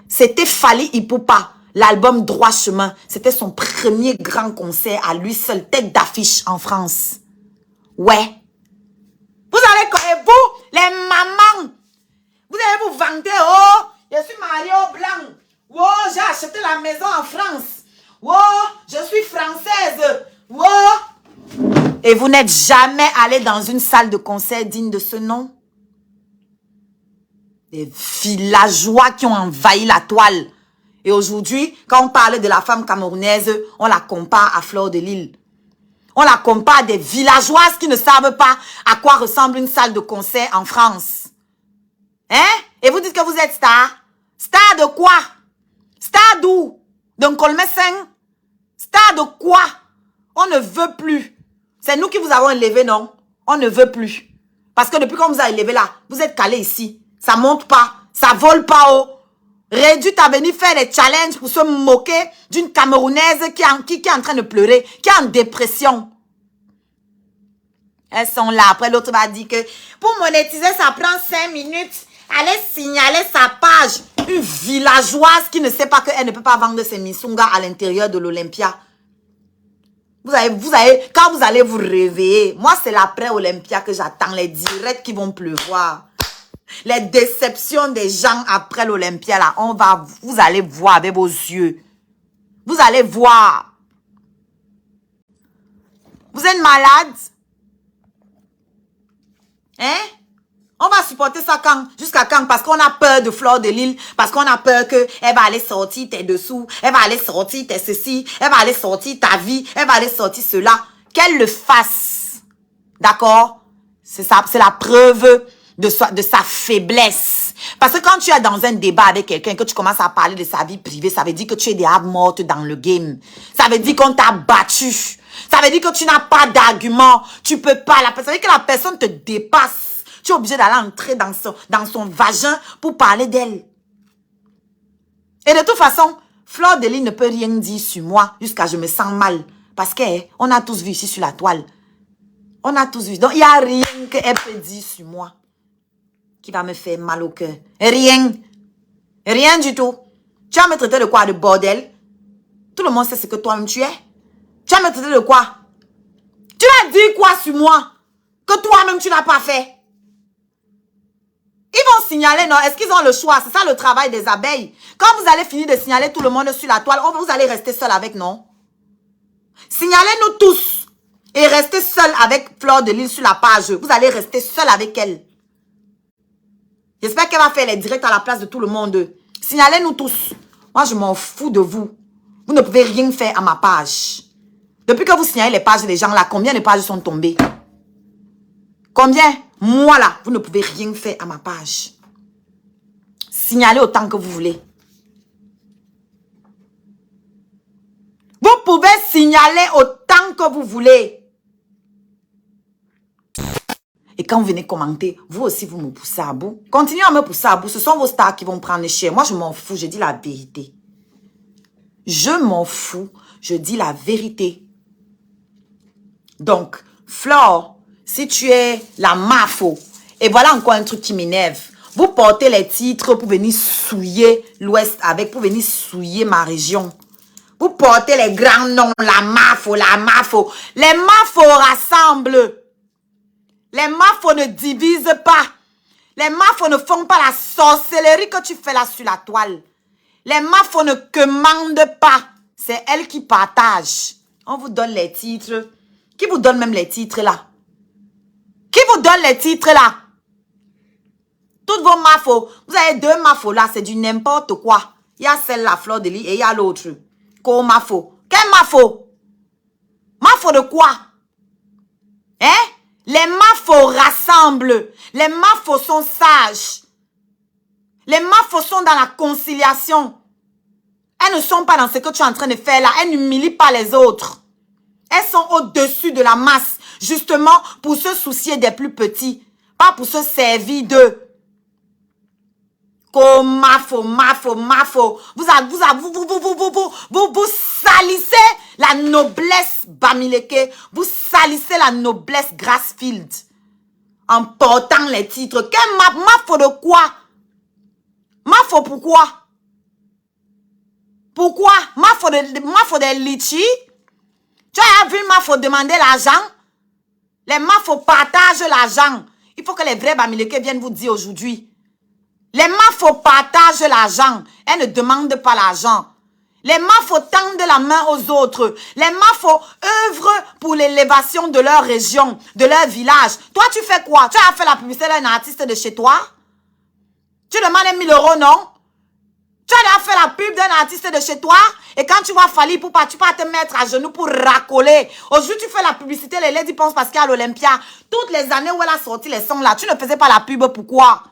C'était Fally Ipupa. L'album Droit Chemin. C'était son premier grand concert à lui seul. Tête d'affiche en France. Ouais. Vous allez connaître, vous, les mamans. Vous allez vous vanter, oh, je suis mariée au blanc. Oh, j'ai acheté la maison en France. Oh, je suis française. Oh. Et vous n'êtes jamais allé dans une salle de concert digne de ce nom? Des villageois qui ont envahi la toile. Et aujourd'hui, quand on parle de la femme camerounaise, on la compare à Fleur de Lys. On la compare à des villageoises qui ne savent pas à quoi ressemble une salle de concert en France. Hein? Et vous dites que vous êtes star? Star de quoi? Star d'où? D'un colmessin? Star de quoi? On ne veut plus. C'est nous qui vous avons élevé, non? On ne veut plus. Parce que depuis qu'on vous a élevé là, vous êtes calé ici. Ça monte pas. Ça vole pas haut. Réduite à venir faire des challenges pour se moquer d'une Camerounaise qui est en train de pleurer, qui est en dépression. Elles sont là. Après, l'autre va dire que pour monétiser, ça prend 5 minutes. Allez signaler sa page. Une villageoise qui ne sait pas qu'elle ne peut pas vendre ses misunga à l'intérieur de l'Olympia. Quand vous allez vous réveiller, moi, c'est l'après-Olympia que j'attends, les directs qui vont pleuvoir. Les déceptions des gens après l'Olympia, là, vous allez voir avec vos yeux. Vous allez voir. Vous êtes malade? Hein? On va supporter ça quand? Jusqu'à quand? Parce qu'on a peur de Fleur de Lys. Parce qu'on a peur qu'elle va aller sortir tes dessous. Elle va aller sortir tes ceci. Elle va aller sortir ta vie. Elle va aller sortir cela. Qu'elle le fasse. D'accord? C'est ça, c'est la preuve de sa faiblesse. Parce que quand tu es dans un débat avec quelqu'un, que tu commences à parler de sa vie privée, ça veut dire que tu es déjà morte dans le game. Ça veut dire qu'on t'a battu. Ça veut dire que tu n'as pas d'argument. Tu peux pas. Ça veut dire que la personne te dépasse. Tu es obligé d'aller entrer dans son vagin pour parler d'elle. Et de toute façon, Fleur de Lys ne peut rien dire sur moi jusqu'à je me sens mal. Parce qu'on a tous vu ici sur la toile. On a tous vu. Donc, il n'y a rien qu'elle peut dire sur moi qui va me faire mal au cœur. Rien. Rien du tout. Tu vas me traiter de quoi? De bordel? Tout le monde sait ce que toi-même tu es. Tu vas me traiter de quoi? Tu vas dire quoi sur moi? Que toi-même tu n'as pas fait? Ils vont signaler, non? Est-ce qu'ils ont le choix? C'est ça le travail des abeilles. Quand vous allez finir de signaler tout le monde sur la toile, vous allez rester seul avec, non? Signalez-nous tous. Et restez seul avec Fleur de Lys sur la page. Vous allez rester seul avec elle. J'espère qu'elle va faire les directs à la place de tout le monde. Signalez-nous tous. Moi, je m'en fous de vous. Vous ne pouvez rien faire à ma page. Depuis que vous signalez les pages des gens là, combien de pages sont tombées? Combien? Moi là, vous ne pouvez rien faire à ma page. signaler autant que vous voulez. Vous pouvez signaler autant que vous voulez. Et quand vous venez commenter, vous aussi, vous me poussez à bout. Continuez à me pousser à bout. Ce sont vos stars qui vont prendre cher. Moi, je m'en fous. Je dis la vérité. Je m'en fous. Je dis la vérité. Donc, Flore, si tu es la mafo, et voilà encore un truc qui m'énerve. Vous portez les titres pour venir souiller l'Ouest avec, pour venir souiller ma région. Vous portez les grands noms, la mafo, la mafo. Les mafos rassemblent. Les mafos ne divisent pas. Les mafos ne font pas la sorcellerie que tu fais là sur la toile. Les mafos ne commandent pas. C'est elles qui partagent. On vous donne les titres. Qui vous donne même les titres là? Qui vous donne les titres là? Toutes vos mafos. Vous avez deux mafos là. C'est du n'importe quoi. Il y a celle-là, Fleur de Lis, et il y a l'autre. Ko mafo. Quel mafo? Mafo de quoi? Hein? Les mafos rassemblent. Les mafos sont sages. Les mafos sont dans la conciliation. Elles ne sont pas dans ce que tu es en train de faire là. Elles n'humilient pas les autres. Elles sont au-dessus de la masse. Justement pour se soucier des plus petits. Pas pour se servir d'eux. Ko mafo, mafo, mafo. Vous salissez la noblesse Bamileke. Vous salissez la noblesse Grassfield. En portant les titres. Quel mafo de quoi? Mafo pourquoi? Pourquoi? Mafo de litchi? Tu as vu mafo demander l'argent? Les mafos partagent l'argent. Il faut que les vrais Bamileke viennent vous dire aujourd'hui. Les mafos partagent l'argent. Elles ne demandent pas l'argent. Les mafos tendent la main aux autres. Les mafos œuvrent pour l'élévation de leur région, de leur village. Toi, tu fais quoi? Tu as fait la publicité d'un artiste de chez toi? Tu demandes 1000 €, non? Tu as fait la pub d'un artiste de chez toi? Et quand tu vas faillir, tu vas te mettre à genoux pour racoler. Aujourd'hui, tu fais la publicité, les Lady pensent parce qu'il y a l'Olympia. Toutes les années où elle a sorti les sons là, tu ne faisais pas la pub, pourquoi?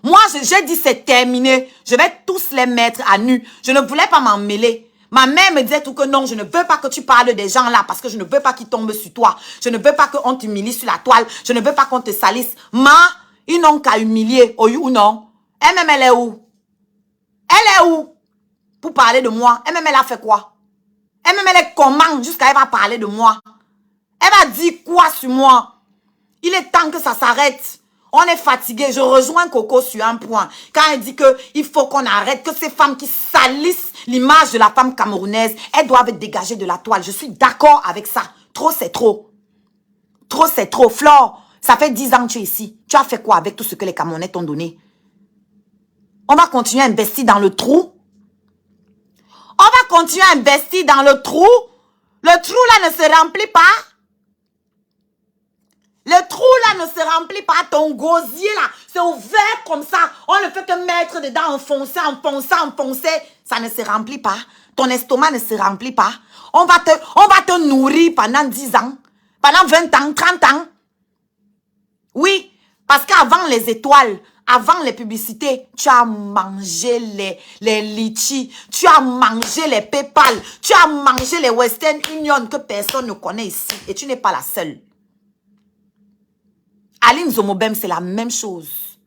Moi, j'ai dit c'est terminé. Je vais tous les mettre à nu. Je ne voulais pas m'en mêler. Ma mère me disait tout que non, je ne veux pas que tu parles des gens là parce que je ne veux pas qu'ils tombent sur toi. Je ne veux pas qu'on t'humilie sur la toile. Je ne veux pas qu'on te salisse. Ils n'ont qu'à humilier. Ou non? Elle-même, elle est où? Elle est où? Pour parler de moi. Elle-même, elle a fait quoi? Elle-même, elle est comment jusqu'à elle va parler de moi? Elle va dire quoi sur moi? Il est temps que ça s'arrête. On est fatigué. Je rejoins Coco sur un point. Quand elle dit qu'il faut qu'on arrête, que ces femmes qui salissent l'image de la femme camerounaise, elles doivent dégager de la toile. Je suis d'accord avec ça. Trop, c'est trop. Trop, c'est trop. Flore, ça fait 10 ans que tu es ici. Tu as fait quoi avec tout ce que les Camerounais t'ont donné? On va continuer à investir dans le trou. On va continuer à investir dans le trou. Le trou là ne se remplit pas. Le trou là ne se remplit pas. Ton gosier là, c'est ouvert comme ça. On ne fait que mettre dedans, enfoncer, enfoncer, enfoncer. Ça ne se remplit pas. Ton estomac ne se remplit pas. On va te nourrir pendant 10 ans. Pendant 20 ans, 30 ans. Oui, parce qu'avant les étoiles, avant les publicités, tu as mangé les litchis, tu as mangé les PayPal, tu as mangé les Western Union que personne ne connaît ici. Et tu n'es pas la seule. Aline Zomobem, c'est la même chose.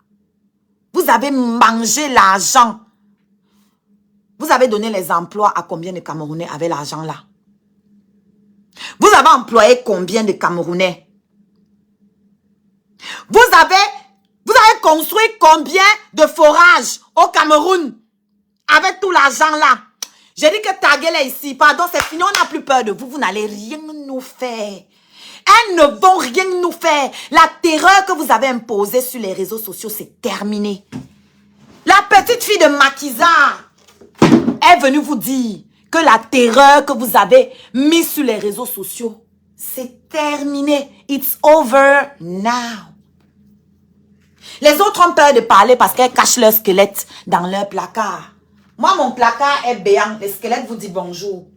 Vous avez mangé l'argent. Vous avez donné les emplois à combien de Camerounais avec l'argent là? Vous avez employé combien de Camerounais? Vous avez construit combien de forages au Cameroun avec tout l'argent là? J'ai dit que Taguel est ici. Pardon, c'est fini, on n'a plus peur de vous. Vous n'allez rien nous faire. Elles ne vont rien nous faire. La terreur que vous avez imposée sur les réseaux sociaux, c'est terminé. La petite fille de Makiza est venue vous dire que la terreur que vous avez mise sur les réseaux sociaux, c'est terminé. It's over now. Les autres ont peur de parler parce qu'elles cachent leur squelette dans leur placard. Moi, mon placard est béant. Le squelette vous dit bonjour.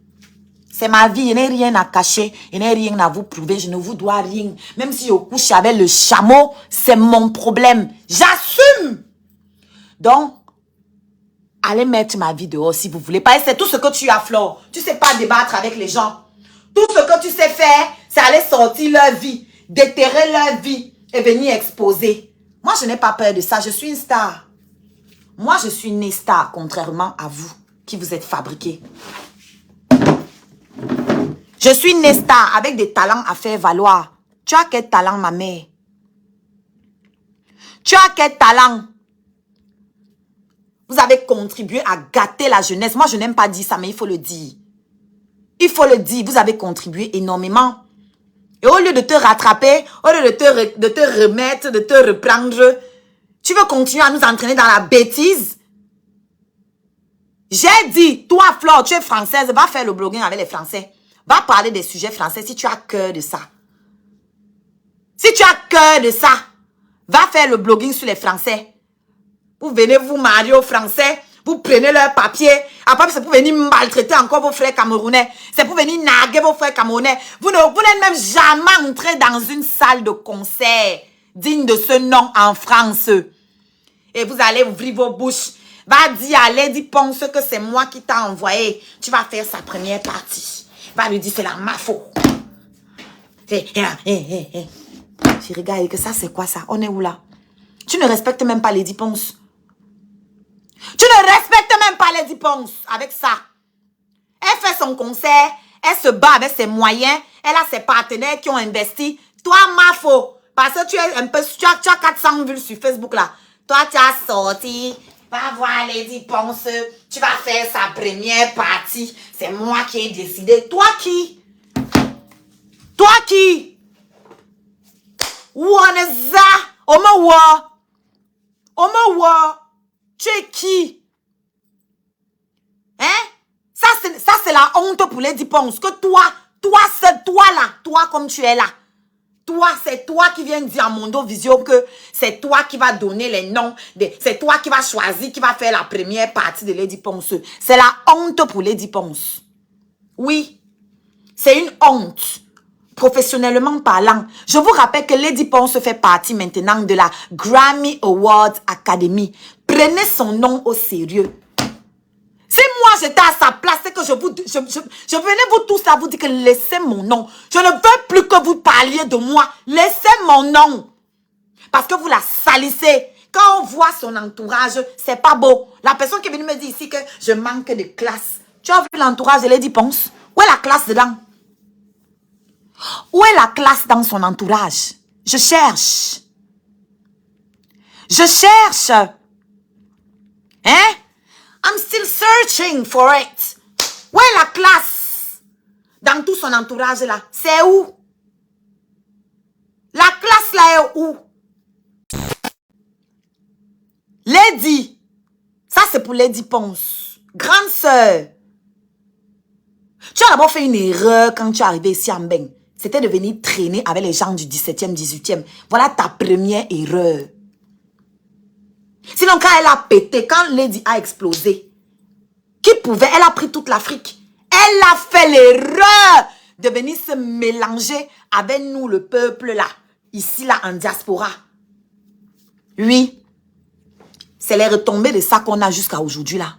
C'est ma vie, il n'y a rien à cacher, il n'y a rien à vous prouver, je ne vous dois rien. Même si je couche avec le chameau, c'est mon problème. J'assume. Donc, allez mettre ma vie dehors si vous voulez. Parce que c'est tout ce que tu as, Flore. Tu sais pas débattre avec les gens. Tout ce que tu sais faire, c'est aller sortir leur vie, déterrer leur vie et venir exposer. Moi, je n'ai pas peur de ça. Je suis une star. Moi, je suis une star, contrairement à vous qui vous êtes fabriqués. Je suis une star avec des talents à faire valoir. Tu as quel talent, ma mère? Tu as quel talent? Vous avez contribué à gâter la jeunesse. Moi, je n'aime pas dire ça, mais il faut le dire. Il faut le dire. Vous avez contribué énormément. Et au lieu de te rattraper, au lieu de te remettre, de te reprendre, tu veux continuer à nous entraîner dans la bêtise? J'ai dit, toi, Flore, tu es française, va faire le blogging avec les Français. Va parler des sujets français si tu as cœur de ça. Si tu as cœur de ça, va faire le blogging sur les Français. Vous venez vous marier aux Français, vous prenez leurs papiers. Après, c'est pour venir maltraiter encore vos frères camerounais. C'est pour venir narguer vos frères camerounais. Vous n'êtes même jamais entré dans une salle de concert digne de ce nom en France. Et vous allez ouvrir vos bouches. Va dire à Lady Ponce que c'est moi qui t'a envoyé. Tu vas faire sa première partie. Va lui dire c'est la ma faute. Je regarde que ça c'est quoi ça? On est où là? Tu ne respectes même pas Lady Ponce. Tu ne respectes même pas Lady Ponce avec ça. Elle fait son concert. Elle se bat avec ses moyens. Elle a ses partenaires qui ont investi. Toi, ma faute. Parce que tu es un peu, tu as 400 vues sur Facebook là. Toi, tu as sorti. Va voir Lady Ponce. Tu vas faire sa première partie. C'est moi qui ai décidé. Toi qui? Toi qui? Waneza. Omewa. Tu es qui? Hein? Ça, c'est la honte pour Lady Ponce. Que toi seul, toi là, toi comme tu es là. Toi, c'est toi qui viens dire à Mondo Visio que c'est toi qui va donner les noms. C'est toi qui va choisir, qui va faire la première partie de Lady Ponce. C'est la honte pour Lady Ponce. Oui, c'est une honte. Professionnellement parlant, je vous rappelle que Lady Ponce fait partie maintenant de la Grammy Awards Academy. Prenez son nom au sérieux. Si moi j'étais à sa place et que je venais vous tous là vous dire que laissez mon nom. Je ne veux plus que vous parliez de moi. Laissez mon nom. Parce que vous la salissez. Quand on voit son entourage, c'est pas beau. La personne qui est venue me dire ici que je manque de classe. Tu as vu l'entourage de Lady Ponce? Où est la classe dedans? Où est la classe dans son entourage? Je cherche. Je cherche. Hein? I'm still searching for it. Où est la classe? Dans tout son entourage là. C'est où? La classe là est où? Lady. Ça c'est pour Lady Ponce. Grande sœur. Tu as d'abord fait une erreur quand tu es arrivé ici en Mbeng. C'était de venir traîner avec les gens du 17e, 18e. Voilà ta première erreur. Sinon, quand elle a pété, quand Lady a explosé, qui pouvait, elle a pris toute l'Afrique. Elle a fait l'erreur de venir se mélanger avec nous, le peuple là, ici là, en diaspora. Oui, c'est les retombées de ça qu'on a jusqu'à aujourd'hui là.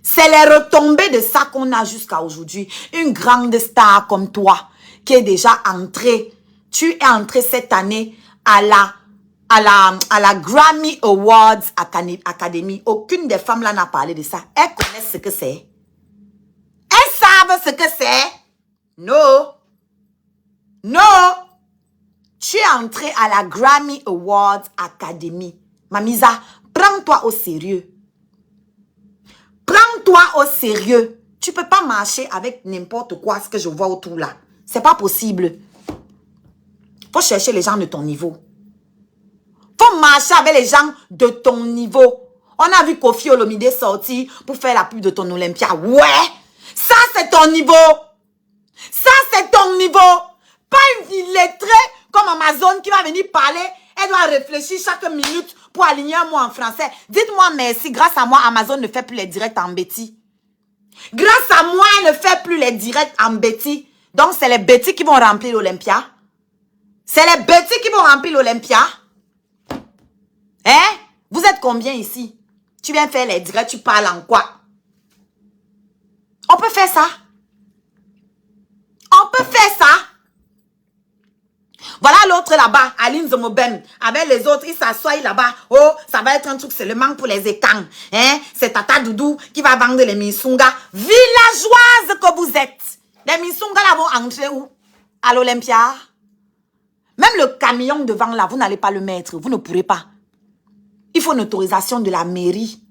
C'est les retombées de ça qu'on a jusqu'à aujourd'hui. Une grande star comme toi, qui est déjà entrée, tu es entrée cette année à la Grammy Awards Academy. Aucune des femmes là n'a parlé de ça. Elles connaissent ce que c'est. Elles savent ce que c'est. Non. Non. Tu es entrée à la Grammy Awards Academy. Mamisa, prends-toi au sérieux. Prends-toi au sérieux. Tu peux pas marcher avec n'importe quoi, ce que je vois autour là. C'est pas possible. Faut chercher les gens de ton niveau. Faut marcher avec les gens de ton niveau. On a vu Kofi Olomide sortir pour faire la pub de ton Olympia. Ouais, ça c'est ton niveau. Ça c'est ton niveau. Pas une illettrée comme Amazon qui va venir parler. Elle doit réfléchir chaque minute pour aligner un mot en français. Dites-moi merci, grâce à moi, Amazon ne fait plus les directs en Betty. Grâce à moi, elle ne fait plus les directs en Betty. Donc, c'est les Betty qui vont remplir l'Olympia. C'est les Betty qui vont remplir l'Olympia. Hein? Vous êtes combien ici? Tu viens faire les directs, tu parles en quoi? On peut faire ça. On peut faire ça. Voilà l'autre là-bas, Aline Zomobem. Avec les autres, ils s'assoient là-bas. Oh, ça va être un truc seulement pour les étangs. Hein? C'est Tata Doudou qui va vendre les Misunga. Villageoises que vous êtes. Les Misunga là vont entrer où? À l'Olympia. Même le camion devant là, vous n'allez pas le mettre. Vous ne pourrez pas. Il faut une autorisation de la mairie.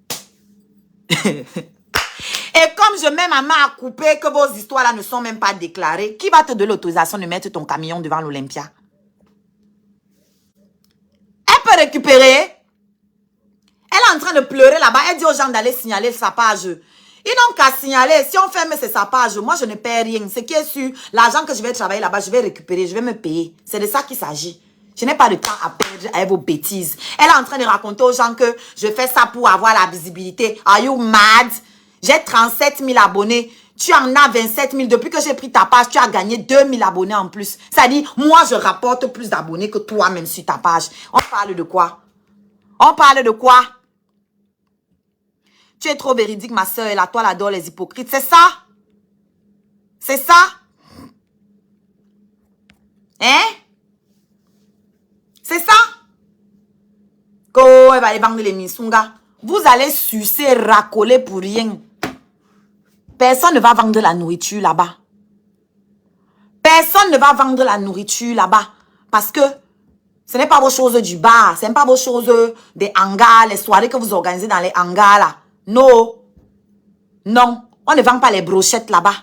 Et comme je mets ma main à couper que vos histoires là ne sont même pas déclarées, qui va te donner l'autorisation de mettre ton camion devant l'Olympia? Elle peut récupérer. Elle est en train de pleurer là-bas. Elle dit aux gens d'aller signaler sa page. Ils n'ont qu'à signaler. Si on ferme sa page, moi je ne perds rien. Ce qui est sûr, l'argent que je vais travailler là-bas, je vais récupérer, je vais me payer. C'est de ça qu'il s'agit. Je n'ai pas de temps à perdre avec vos bêtises. Elle est en train de raconter aux gens que je fais ça pour avoir la visibilité. Are you mad? J'ai 37 000 abonnés. Tu en as 27 000. Depuis que j'ai pris ta page, tu as gagné 2 000 abonnés en plus. C'est-à-dire, moi, je rapporte plus d'abonnés que toi-même sur ta page. On parle de quoi? On parle de quoi? Tu es trop véridique, ma soeur. Et la toile adore les hypocrites. C'est ça? C'est ça? Hein? C'est ça? Oh, elle va aller vendre les Misunga. Vous allez sucer, racoler pour rien. Personne ne va vendre la nourriture là-bas. Personne ne va vendre la nourriture là-bas. Parce que ce n'est pas vos choses du bar. Ce n'est pas vos choses des hangars, les soirées que vous organisez dans les hangars là. Non. Non. On ne vend pas les brochettes là-bas.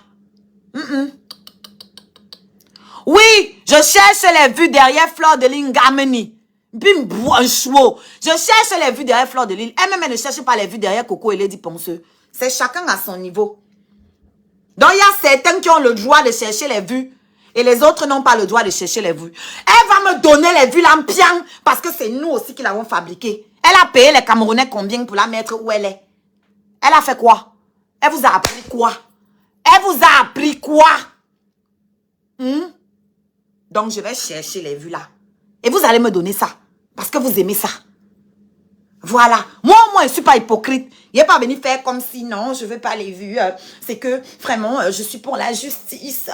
Oui, je cherche les vues derrière Fleur de Lille Gameni. Bim, un chou. Je cherche les vues derrière Fleur de Lille. Elle-même ne cherche pas les vues derrière Coco et Lady Ponceux. C'est chacun à son niveau. Donc, il y a certains qui ont le droit de chercher les vues et les autres n'ont pas le droit de chercher les vues. Elle va me donner les vues lampion parce que c'est nous aussi qui l'avons fabriquée. Elle a payé les Camerounais combien pour la mettre où elle est? Elle a fait quoi? Elle vous a appris quoi? Elle vous a appris quoi? Donc, je vais chercher les vues là. Et vous allez me donner ça parce que vous aimez ça. Voilà. Moi, au moins, je ne suis pas hypocrite. Il n'est pas venu faire comme si, non, je ne veux pas les vues. C'est que, vraiment, je suis pour la justice.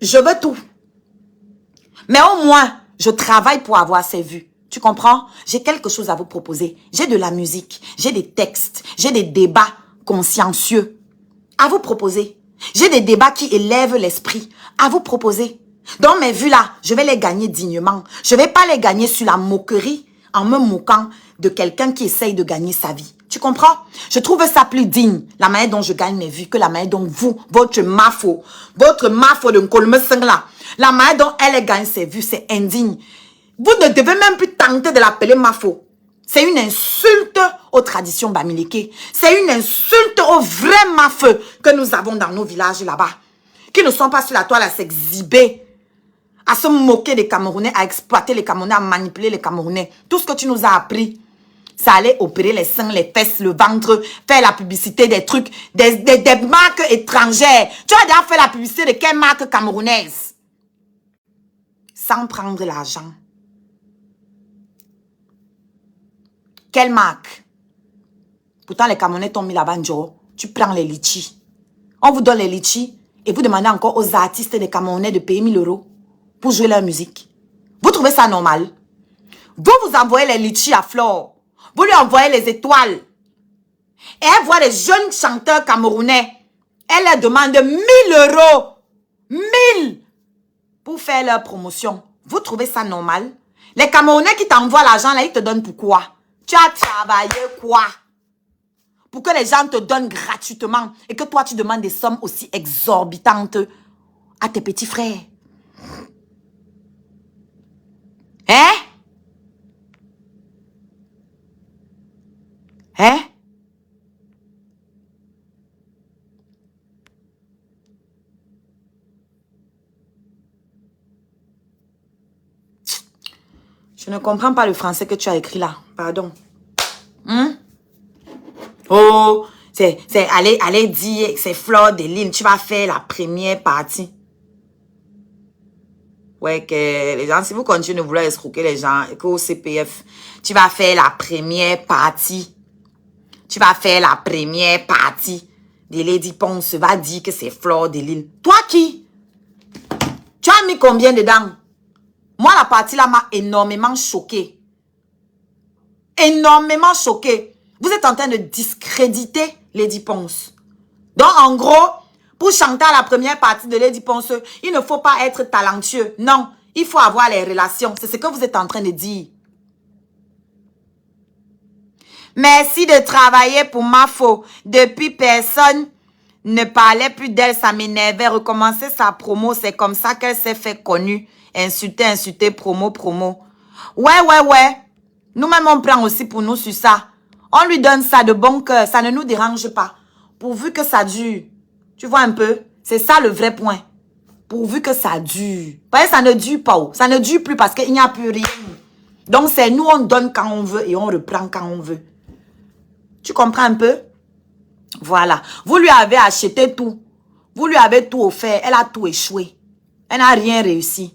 Je veux tout. Mais au moins, je travaille pour avoir ces vues. Tu comprends? J'ai quelque chose à vous proposer. J'ai de la musique. J'ai des textes. J'ai des débats consciencieux à vous proposer. J'ai des débats qui élèvent l'esprit à vous proposer. Dans mes vues là, je vais les gagner dignement. Je ne vais pas les gagner sur la moquerie en me moquant de quelqu'un qui essaye de gagner sa vie. Tu comprends? Je trouve ça plus digne, la manière dont je gagne mes vues, que la manière dont vous, votre mafo de Nkolmeseng là, la manière dont elle gagne ses vues, c'est indigne. Vous ne devez même plus tenter de l'appeler mafo. C'est une insulte aux traditions bamileke. C'est une insulte aux vrais mafeux que nous avons dans nos villages là-bas. Qui ne sont pas sur la toile à s'exhiber, à se moquer des Camerounais, à exploiter les Camerounais, à manipuler les Camerounais. Tout ce que tu nous as appris, ça allait opérer les seins, les fesses, le ventre, faire la publicité des trucs, des marques étrangères. Tu as déjà fait la publicité de quelle marque camerounaise? Sans prendre l'argent. Quelle marque? Pourtant, les Camerounais t'ont mis là-bas, tu prends les litchis. On vous donne les litchis et vous demandez encore aux artistes des Camerounais de payer 1 000 € pour jouer leur musique. Vous trouvez ça normal? Vous envoyez les litchis à Flore. Vous lui envoyez les étoiles. Et elle voit les jeunes chanteurs camerounais. Elle leur demande 1 000 €. 1000 pour faire leur promotion. Vous trouvez ça normal? Les Camerounais qui t'envoient l'argent, là, ils te donnent pourquoi? Tu as travaillé quoi? Pour que les gens te donnent gratuitement et que toi, tu demandes des sommes aussi exorbitantes à tes petits frères. Hein? Hein? Je ne comprends pas le français que tu as écrit là. Pardon. Oh, c'est allez dire, c'est Fleur de Lille. Tu vas faire la première partie. Ouais, que les gens, si vous continuez de vouloir escroquer les gens, qu'au CPF, tu vas faire la première partie. Tu vas faire la première partie de Lady Ponce va dire que c'est Fleur de Lille. Toi qui? Tu as mis combien dedans? Moi, la partie là m'a énormément choqué. Énormément choqué. Vous êtes en train de discréditer Lady Ponce. Donc, en gros, pour chanter à la première partie de Lady Ponce, il ne faut pas être talentueux. Non, il faut avoir les relations. C'est ce que vous êtes en train de dire. Merci de travailler pour ma faute. Depuis, personne ne parlait plus d'elle. Ça m'énervait. Recommencer sa promo, c'est comme ça qu'elle s'est fait connue. Insulter, promo. Ouais. Nous-mêmes, on prend aussi pour nous sur ça. On lui donne ça de bon cœur. Ça ne nous dérange pas. Pourvu que ça dure. Tu vois un peu? C'est ça le vrai point. Pourvu que ça dure. Parce que ça ne dure pas. Ça ne dure plus parce qu'il n'y a plus rien. Donc, c'est nous, on donne quand on veut et on reprend quand on veut. Tu comprends un peu? Voilà. Vous lui avez acheté tout. Vous lui avez tout offert. Elle a tout échoué. Elle n'a rien réussi.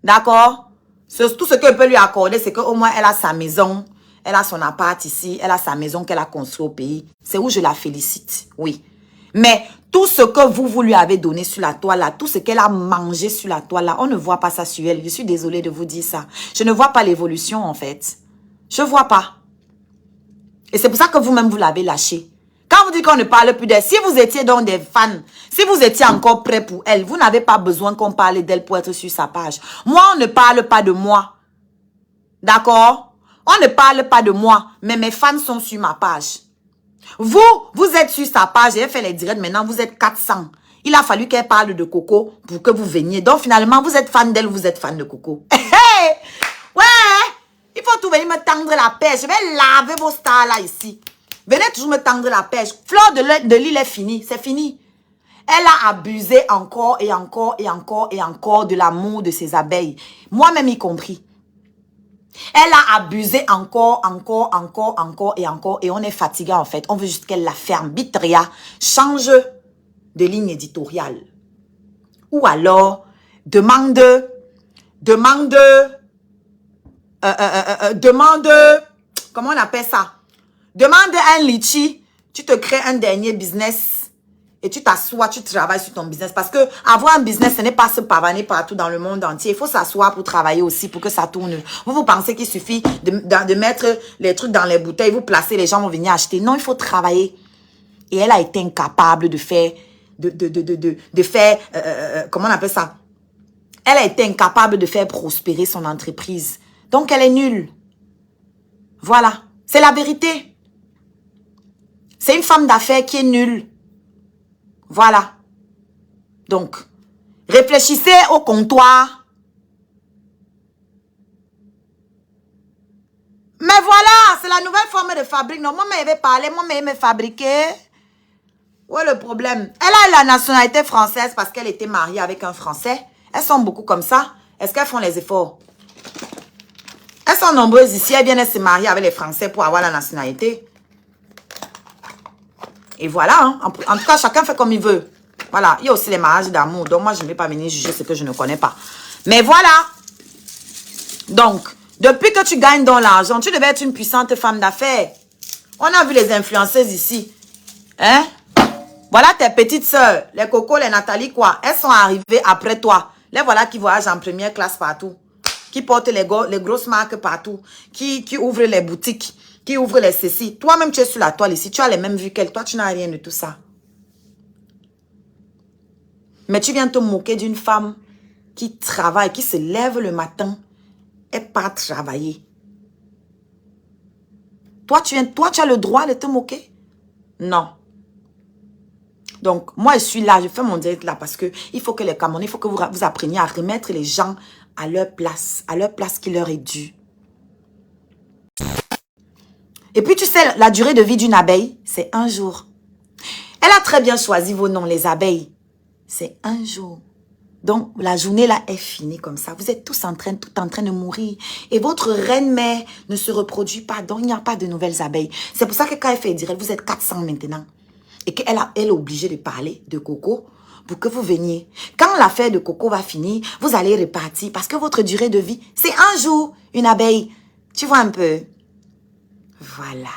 D'accord? Tout ce qu'elle peut lui accorder, c'est qu'au moins, elle a sa maison. Elle a son appart ici. Elle a sa maison qu'elle a construite au pays. C'est où je la félicite. Oui. Mais tout ce que vous lui avez donné sur la toile, là, tout ce qu'elle a mangé sur la toile, là, on ne voit pas ça sur elle. Je suis désolée de vous dire ça. Je ne vois pas l'évolution, en fait. Je ne vois pas. Et c'est pour ça que vous-même, vous l'avez lâché. Quand vous dites qu'on ne parle plus d'elle, si vous étiez donc des fans, si vous étiez encore prêt pour elle, vous n'avez pas besoin qu'on parle d'elle pour être sur sa page. Moi, on ne parle pas de moi. D'accord? On ne parle pas de moi, mais mes fans sont sur ma page. Vous êtes sur sa page, j'ai fait les directs, maintenant vous êtes 400. Il a fallu qu'elle parle de Coco pour que vous veniez. Donc finalement, vous êtes fan d'elle, vous êtes fan de Coco. Hey! Ouais! Il faut tout venir me tendre la pêche. Je vais laver vos stars là ici. Venez toujours me tendre la pêche. Fleur de Lille est finie. C'est fini. Elle a abusé encore et encore de l'amour de ses abeilles. Moi-même y compris. Elle a abusé encore et on est fatigué en fait. On veut juste qu'elle la ferme. Bitria, change de ligne éditoriale. Ou alors, demande, comment on appelle ça? Demande un litchi, tu te crées un dernier business et tu t'assois, tu travailles sur ton business. Parce que avoir un business, ce n'est pas se pavaner partout dans le monde entier. Il faut s'asseoir pour travailler aussi, pour que ça tourne. Vous pensez qu'il suffit de mettre les trucs dans les bouteilles, vous placez, les gens vont venir acheter. Non, il faut travailler. Et elle a été incapable de faire, comment on appelle ça? Elle a été incapable de faire prospérer son entreprise. Donc, elle est nulle. Voilà. C'est la vérité. C'est une femme d'affaires qui est nulle. Voilà. Donc, réfléchissez au comptoir. Mais voilà, c'est la nouvelle forme de fabrique. Non, moi, je vais parler, moi, je vais fabriquer. Où est le problème? Elle a la nationalité française parce qu'elle était mariée avec un Français. Elles sont beaucoup comme ça. Est-ce qu'elles font les efforts? Elles sont nombreuses ici. Elles viennent se marier avec les Français pour avoir la nationalité. Et voilà. Hein. En tout cas, chacun fait comme il veut. Voilà. Il y a aussi les mariages d'amour. Donc, moi, je ne vais pas venir juger ce que je ne connais pas. Mais voilà. Donc, depuis que tu gagnes dans l'argent, tu devais être une puissante femme d'affaires. On a vu les influenceuses ici. Hein? Voilà tes petites sœurs. Les Coco, les Nathalie, quoi. Elles sont arrivées après toi. Les voilà qui voyagent en première classe partout. Qui portent les grosses marques partout. Qui ouvrent les boutiques. Qui ouvrent les ceci. Toi-même, tu es sur la toile ici. Tu as les mêmes vues qu'elle. Toi, tu n'as rien de tout ça. Mais tu viens te moquer d'une femme qui travaille, qui se lève le matin et part travailler. Toi, tu as le droit de te moquer? Non. Donc, moi, je suis là, je fais mon direct là parce que il faut que les Camerounais, il faut que vous appreniez à remettre les gens à leur place qui leur est due. Et puis, tu sais, la durée de vie d'une abeille, c'est 1 jour. Elle a très bien choisi vos noms, les abeilles. C'est 1 jour. Donc, la journée là est finie comme ça. Vous êtes tous en train de mourir. Et votre reine-mère ne se reproduit pas. Donc, il n'y a pas de nouvelles abeilles. C'est pour ça que quand elle fait direct, vous êtes 400 maintenant. Et qu'elle est obligée de parler de Coco pour que vous veniez. Quand l'affaire de coco va finir, vous allez repartir parce que votre durée de vie, c'est un jour, une abeille. Tu vois un peu? Voilà.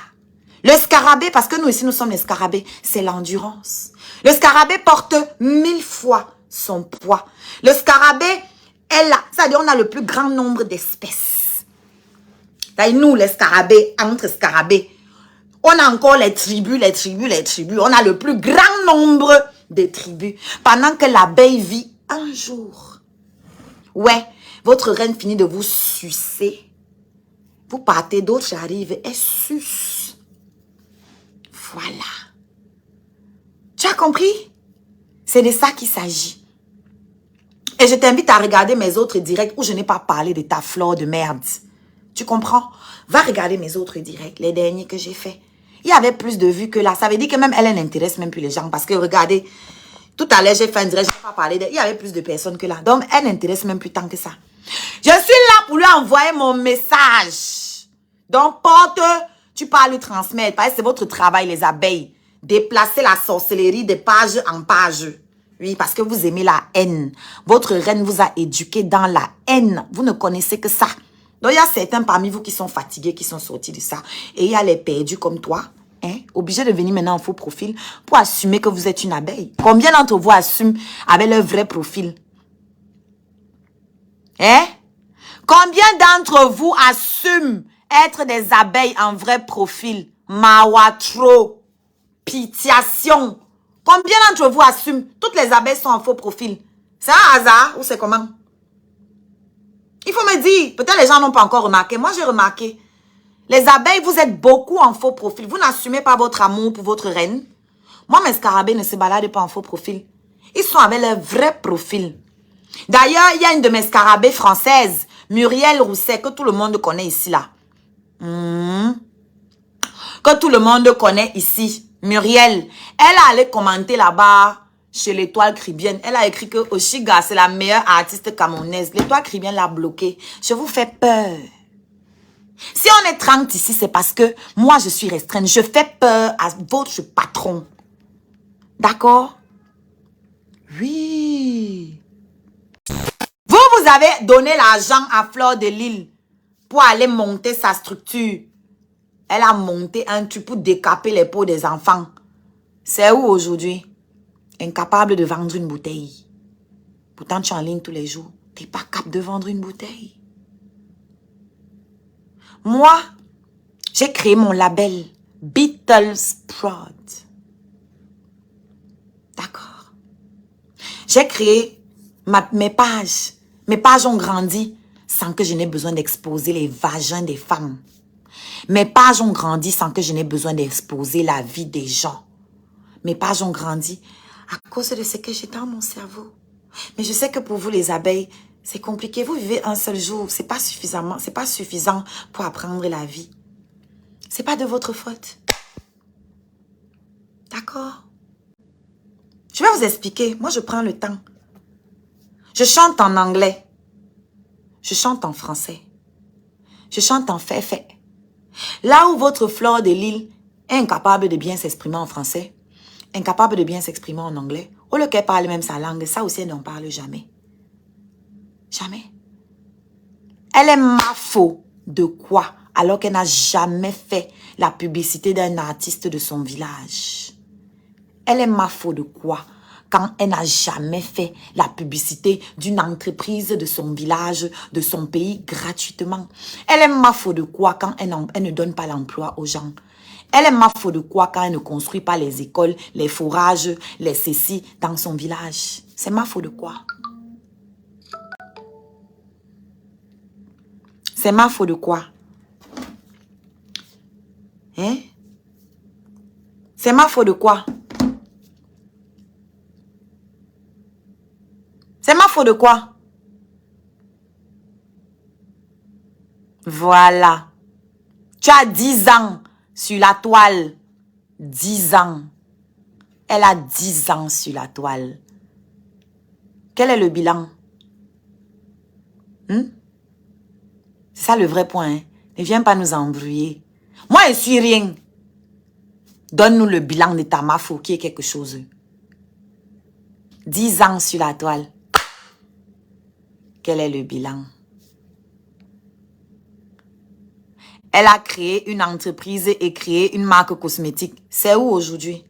Le scarabée, parce que nous ici, nous sommes les scarabées, c'est l'endurance. Le scarabée porte 1000 fois son poids. Le scarabée est là. C'est-à-dire, on a le plus grand nombre d'espèces. Nous, les scarabées, entre scarabées, on a encore les tribus. On a le plus grand nombre de tribus. Pendant que l'abeille vit un jour. Ouais, votre reine finit de vous sucer. Vous partez, d'autres arrivent et sucent. Voilà. Tu as compris? C'est de ça qu'il s'agit. Et je t'invite à regarder mes autres directs où je n'ai pas parlé de ta flore de merde. Tu comprends? Va regarder mes autres directs, les derniers que j'ai faits. Il y avait plus de vues que là. Ça veut dire que même elle n'intéresse même plus les gens. Parce que regardez, tout à l'heure, j'ai fait un direct, je n'ai pas parlé d'elle. Il y avait plus de personnes que là. Donc, elle n'intéresse même plus tant que ça. Je suis là pour lui envoyer mon message. Donc, porte, tu parles lui transmettre. Parce que c'est votre travail, les abeilles. Déplacer la sorcellerie de page en page. Oui, parce que vous aimez la haine. Votre reine vous a éduqué dans la haine. Vous ne connaissez que ça. Donc, il y a certains parmi vous qui sont fatigués, qui sont sortis de ça. Et il y a les perdus comme toi, hein, obligés de venir maintenant en faux profil pour assumer que vous êtes une abeille. Combien d'entre vous assument avec leur vrai profil? Hein? Combien d'entre vous assument être des abeilles en vrai profil? Mawatro, pitiation. Combien d'entre vous assument? Toutes les abeilles sont en faux profil. C'est un hasard ou c'est comment? Il faut me dire, peut-être les gens n'ont pas encore remarqué. Moi, j'ai remarqué. Les abeilles, vous êtes beaucoup en faux profil. Vous n'assumez pas votre amour pour votre reine. Moi, mes scarabées ne se baladent pas en faux profil. Ils sont avec leur vrai profil. D'ailleurs, il y a une de mes scarabées françaises, Muriel Rousset, que tout le monde connaît ici, là. Que tout le monde connaît ici. Muriel. Elle a allé commenter là-bas chez l'Étoile Caribéenne. Elle a écrit que Oshiga, c'est la meilleure artiste camerounaise. L'Étoile Caribéenne l'a bloquée. Je vous fais peur. Si on est 30 ici, c'est parce que moi, je suis restreinte. Je fais peur à votre patron. D'accord? Oui. Vous avez donné l'argent à Fleur de Lille pour aller monter sa structure. Elle a monté un truc pour décaper les peaux des enfants. C'est où aujourd'hui? Incapable de vendre une bouteille. Pourtant, tu es en ligne tous les jours. Tu n'es pas capable de vendre une bouteille. Moi, j'ai créé mon label Beatles Prod. D'accord. J'ai créé mes pages. Mes pages ont grandi sans que je n'ai besoin d'exposer les vagins des femmes. Mes pages ont grandi sans que je n'ai besoin d'exposer la vie des gens. Mes pages ont grandi à cause de ce que j'ai dans mon cerveau. Mais je sais que pour vous, les abeilles, c'est compliqué. Vous vivez un seul jour. C'est pas suffisant pour apprendre la vie. C'est pas de votre faute. D'accord? Je vais vous expliquer. Moi, je prends le temps. Je chante en anglais. Je chante en français. Je chante en fait. Là où votre Fleur de Lille est incapable de bien s'exprimer en français, incapable de bien s'exprimer en anglais, au lieu qu'elle parle même sa langue, ça aussi elle n'en parle jamais. Jamais. Elle est mafo de quoi alors qu'elle n'a jamais fait la publicité d'un artiste de son village? Elle est mafo de quoi quand elle n'a jamais fait la publicité d'une entreprise de son village, de son pays gratuitement? Elle est mafo de quoi quand elle ne donne pas l'emploi aux gens? Elle est mafo de quoi quand elle ne construit pas les écoles, les forages, les ceci dans son village? C'est mafo de quoi? C'est mafo de quoi? Hein? C'est mafo de quoi? C'est ma faute de quoi? Voilà. Tu as 10 ans sur la toile. 10 ans. Elle a 10 ans sur la toile. Quel est le bilan? C'est ça le vrai point. Hein? Ne viens pas nous embrouiller. Moi, je suis rien. Donne-nous le bilan de ta mafo qui est quelque chose. 10 ans sur la toile. Quel est le bilan? Elle a créé une entreprise et créé une marque cosmétique. C'est où aujourd'hui?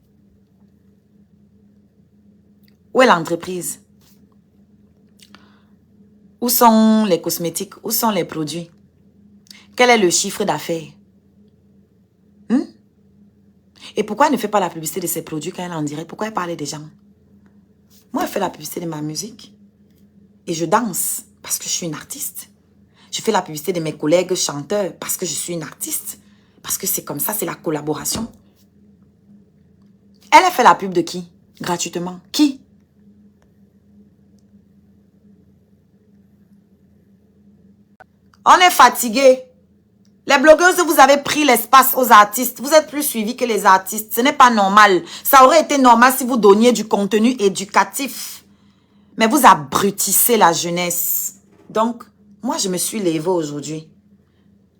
Où est l'entreprise? Où sont les cosmétiques? Où sont les produits? Quel est le chiffre d'affaires? Et pourquoi elle ne fait pas la publicité de ses produits quand elle est en direct? Pourquoi elle parle des gens? Moi, je fais la publicité de ma musique. Et je danse parce que je suis une artiste. Je fais la publicité de mes collègues chanteurs parce que je suis une artiste. Parce que c'est comme ça, c'est la collaboration. Elle a fait la pub de qui? Gratuitement. Qui? On est fatigué. Les blogueuses, vous avez pris l'espace aux artistes. Vous êtes plus suivis que les artistes. Ce n'est pas normal. Ça aurait été normal si vous donniez du contenu éducatif. Mais vous abrutissez la jeunesse. Donc, moi, je me suis levée aujourd'hui.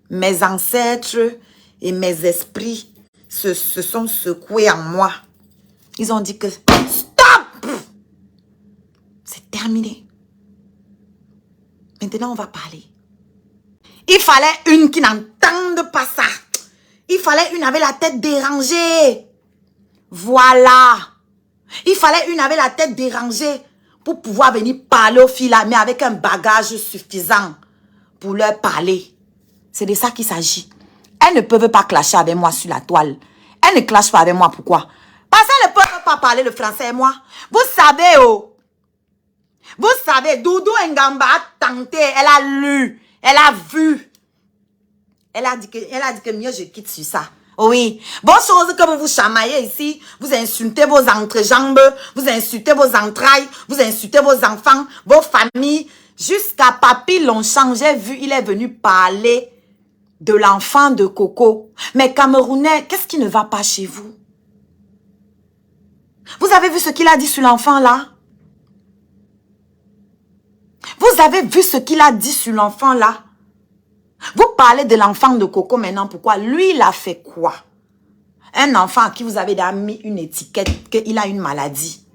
Mes ancêtres et mes esprits se sont secoués en moi. Ils ont dit que stop! C'est terminé. Maintenant, on va parler. Il fallait une qui n'entende pas ça. Il fallait une avec la tête dérangée. Voilà. Il fallait une avec la tête dérangée pour pouvoir venir parler aux filles là, mais avec un bagage suffisant pour leur parler. C'est de ça qu'il s'agit. Elles ne peuvent pas clasher avec moi sur la toile. Elles ne clashent pas avec moi. Pourquoi? Parce qu'elles ne peuvent pas parler le français et moi. Vous savez, oh. Vous savez, Doudou Ngamba a tenté, elle a lu, elle a vu. Elle a dit que mieux je quitte sur ça. Oui. Bonne chose que vous vous chamaillez ici, vous insultez vos entrejambes, vous insultez vos entrailles, vous insultez vos enfants, vos familles. Jusqu'à Papy Longchamp, j'ai vu, il est venu parler de l'enfant de Coco. Mais Camerounais, qu'est-ce qui ne va pas chez vous? Vous avez vu ce qu'il a dit sur l'enfant là? Vous avez vu ce qu'il a dit sur l'enfant là? Vous parlez de l'enfant de Coco maintenant, pourquoi? Lui, il a fait quoi? Un enfant à qui vous avez déjà mis une étiquette qu'il a une maladie.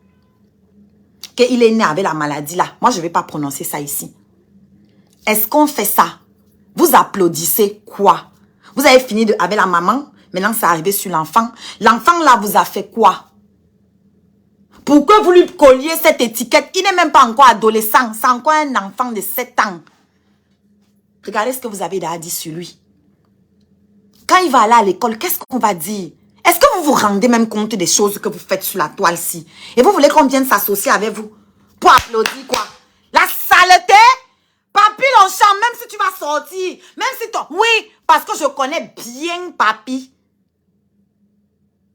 Qu'il est né avec la maladie là. Moi, je ne vais pas prononcer ça ici. Est-ce qu'on fait ça? Vous applaudissez quoi? Vous avez fini avec la maman, maintenant c'est arrivé sur l'enfant. L'enfant là vous a fait quoi? Pourquoi vous lui colliez cette étiquette? Il n'est même pas encore adolescent, c'est encore un enfant de 7 ans. Regardez ce que vous avez déjà dit sur lui. Quand il va aller à l'école, qu'est-ce qu'on va dire? Est-ce que vous vous rendez même compte des choses que vous faites sur la toile-ci? Et vous voulez qu'on vienne s'associer avec vous? Pour applaudir quoi? La saleté? Papy Longchamp, même si tu vas sortir, même si toi... Oui, parce que je connais bien Papy.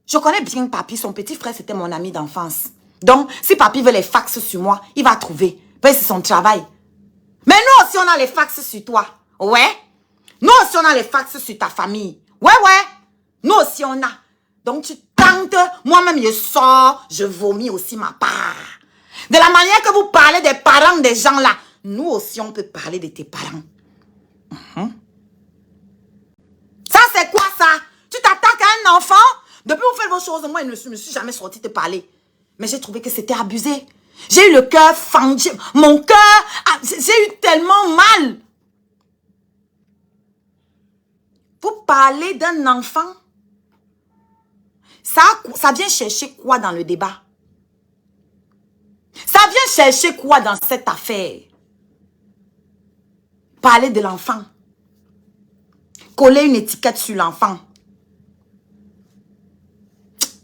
Je connais bien Papy. Son petit frère, c'était mon ami d'enfance. Donc, si Papy veut les fax sur moi, il va trouver. Ben, c'est son travail. Mais nous aussi, on a les fax sur toi. Ouais. Nous aussi, on a les fax sur ta famille. Ouais, ouais. Nous aussi, on a. Donc, tu tentes. Moi-même, je sors. Je vomis aussi ma part. De la manière que vous parlez des parents des gens là, nous aussi, on peut parler de tes parents. Ça, c'est quoi ça? Tu t'attaques à un enfant? Depuis que vous faites vos choses, moi, je ne me suis jamais sortie te parler. Mais j'ai trouvé que c'était abusé. J'ai eu le cœur fendu. Mon cœur, j'ai eu tellement mal. Vous parlez d'un enfant? Ça vient chercher quoi dans le débat? Ça vient chercher quoi dans cette affaire? Parler de l'enfant. Coller une étiquette sur l'enfant.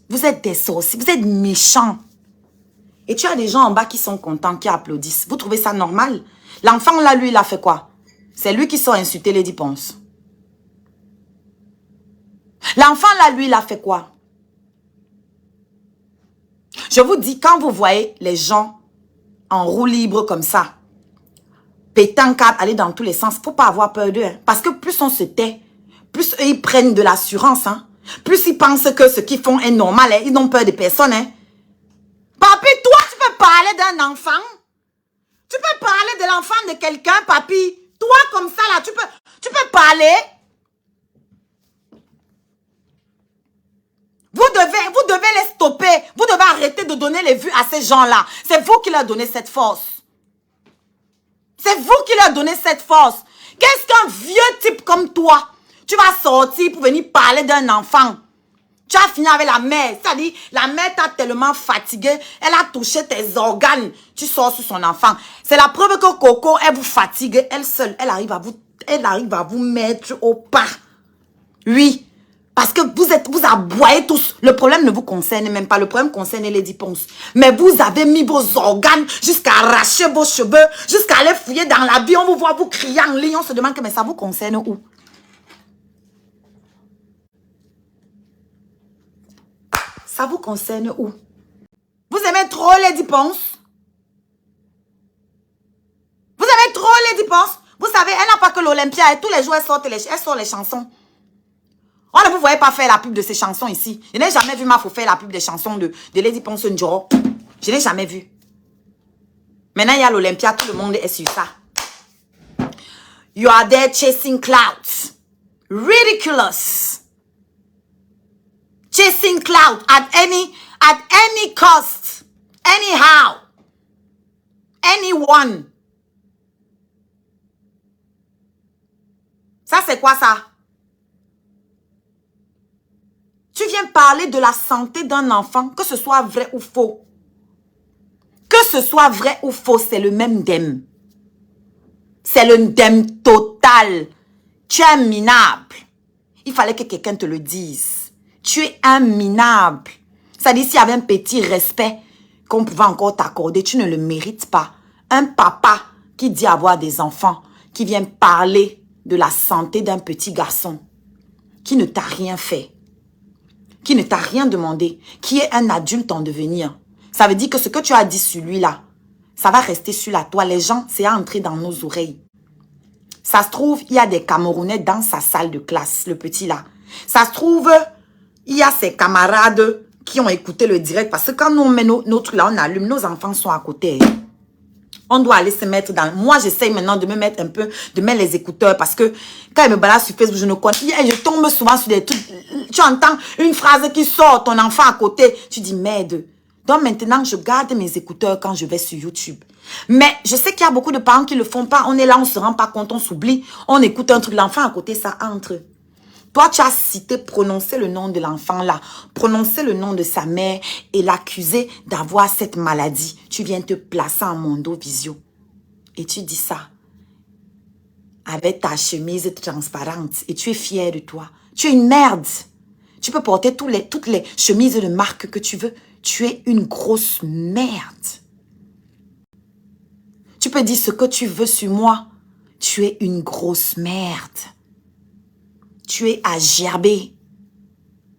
Vous êtes des sorciers, vous êtes méchants. Et tu as des gens en bas qui sont contents, qui applaudissent. Vous trouvez ça normal? L'enfant là, lui, il a fait quoi? C'est lui qui sort insulter Lady Ponce. L'enfant là, lui, il a fait quoi? Je vous dis, quand vous voyez les gens en roue libre comme ça, pétant câble, aller dans tous les sens, il ne faut pas avoir peur d'eux. Hein, parce que plus on se tait, plus eux, ils prennent de l'assurance. Hein, plus ils pensent que ce qu'ils font est normal. Hein, ils n'ont peur de personne. Hein. Papi, toi, tu peux parler d'un enfant? Tu peux parler de l'enfant de quelqu'un, papi? Toi, comme ça, là, tu peux parler? Vous vous devez les stopper. Vous devez arrêter de donner les vues à ces gens-là. C'est vous qui leur donnez cette force. C'est vous qui leur donnez cette force. Qu'est-ce qu'un vieux type comme toi, tu vas sortir pour venir parler d'un enfant? Tu as fini avec la mère. C'est-à-dire, la mère t'a tellement fatigué, elle a touché tes organes. Tu sors sur son enfant. C'est la preuve que Coco, elle vous fatigue. Elle seule, elle arrive à vous mettre au pas. Oui. Parce que vous aboyez tous. Le problème ne vous concerne même pas. Le problème concerne Lady Ponce. Mais vous avez mis vos organes jusqu'à arracher vos cheveux, jusqu'à aller fouiller dans la vie. On vous voit vous crier en ligne. On se demande que mais ça vous concerne où? Ça vous concerne où? Vous aimez trop Lady Ponce? Vous aimez trop Lady Ponce? Vous savez, elle n'a pas que l'Olympia. Et tous les jours, elle sort les chansons. On ne vous voyait pas faire la pub de ces chansons ici. Je n'ai jamais vu Mafo faire la pub des chansons de Lady Ponce Njoro. Je n'ai jamais vu. Maintenant, il y a l'Olympia. Tout le monde est sur ça. You are there chasing clouds. Ridiculous. Chasing cloud at any cost. Anyhow. Anyone. Ça, c'est quoi ça? Tu viens parler de la santé d'un enfant, que ce soit vrai ou faux. Que ce soit vrai ou faux, c'est le même dème. C'est le dème total. Tu es minable. Il fallait que quelqu'un te le dise. Tu es un minable. C'est-à-dire, s'il y avait un petit respect qu'on pouvait encore t'accorder, tu ne le mérites pas. Un papa qui dit avoir des enfants, qui vient parler de la santé d'un petit garçon, qui ne t'a rien fait, qui ne t'a rien demandé, qui est un adulte en devenir. Ça veut dire que ce que tu as dit sur lui là, ça va rester sur la toile. Les gens, c'est à entrer dans nos oreilles. Ça se trouve, il y a des Camerounais dans sa salle de classe, le petit là. Ça se trouve, il y a ses camarades qui ont écouté le direct. Parce que quand nous on met nos trucs là, on allume, nos enfants sont à côté. On doit aller se mettre dans... Moi, j'essaye maintenant de me mettre un peu, de mettre les écouteurs. Parce que quand ils me baladent sur Facebook, je ne connais... Je tombe souvent sur des trucs... Tu entends une phrase qui sort, ton enfant à côté. Tu dis, merde. Donc maintenant, je garde mes écouteurs quand je vais sur YouTube. Mais je sais qu'il y a beaucoup de parents qui ne le font pas. On est là, on ne se rend pas compte, on s'oublie. On écoute un truc, l'enfant à côté, ça entre. Toi, tu as cité, prononcé le nom de l'enfant là, prononcé le nom de sa mère et l'accusé d'avoir cette maladie. Tu viens te placer en mondo visio. Et tu dis ça avec ta chemise transparente et tu es fier de toi. Tu es une merde. Tu peux porter toutes les chemises de marque que tu veux. Tu es une grosse merde. Tu peux dire ce que tu veux sur moi. Tu es une grosse merde. Tu es à gerber.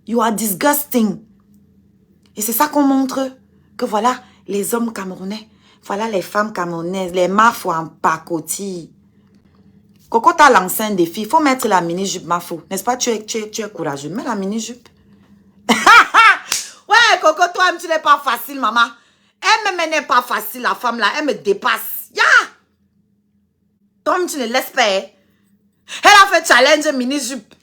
You are disgusting. Et c'est ça qu'on montre. Que voilà les hommes camerounais. Voilà les femmes camerounaises. Les mafos en pacotille. Coco t'a lancé un défi. Il faut mettre la mini-jupe mafo. N'est-ce pas? Tu es courageux. Mets la mini-jupe. Ouais, Coco, toi-même, tu n'es pas facile, maman. Elle n'est pas facile, la femme là. Elle me dépasse. Ya! Toi-même, tu ne laisses pas. Elle a fait challenge mini-jupe.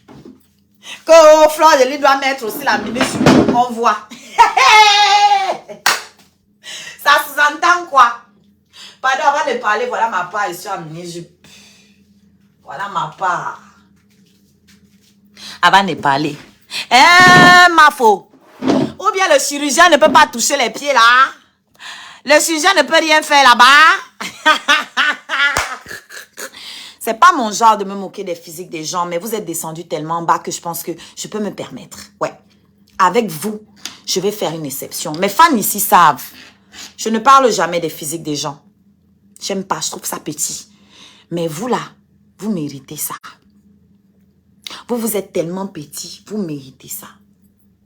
Que Fleur de Lys doit mettre aussi la mini-jupe. On voit. Ça sous-entend quoi? Pardon, avant de parler, voilà ma part ici en mini-jupe. Voilà ma part. Avant de parler. Ma faux. Ou bien le chirurgien ne peut pas toucher les pieds là. Le chirurgien ne peut rien faire là-bas. C'est pas mon genre de me moquer des physiques des gens, mais vous êtes descendu tellement bas que je pense que je peux me permettre. Ouais. Avec vous, je vais faire une exception. Mes fans ici savent. Je ne parle jamais des physiques des gens. J'aime pas, je trouve ça petit. Mais vous là, vous méritez ça. Vous êtes tellement petit, vous méritez ça.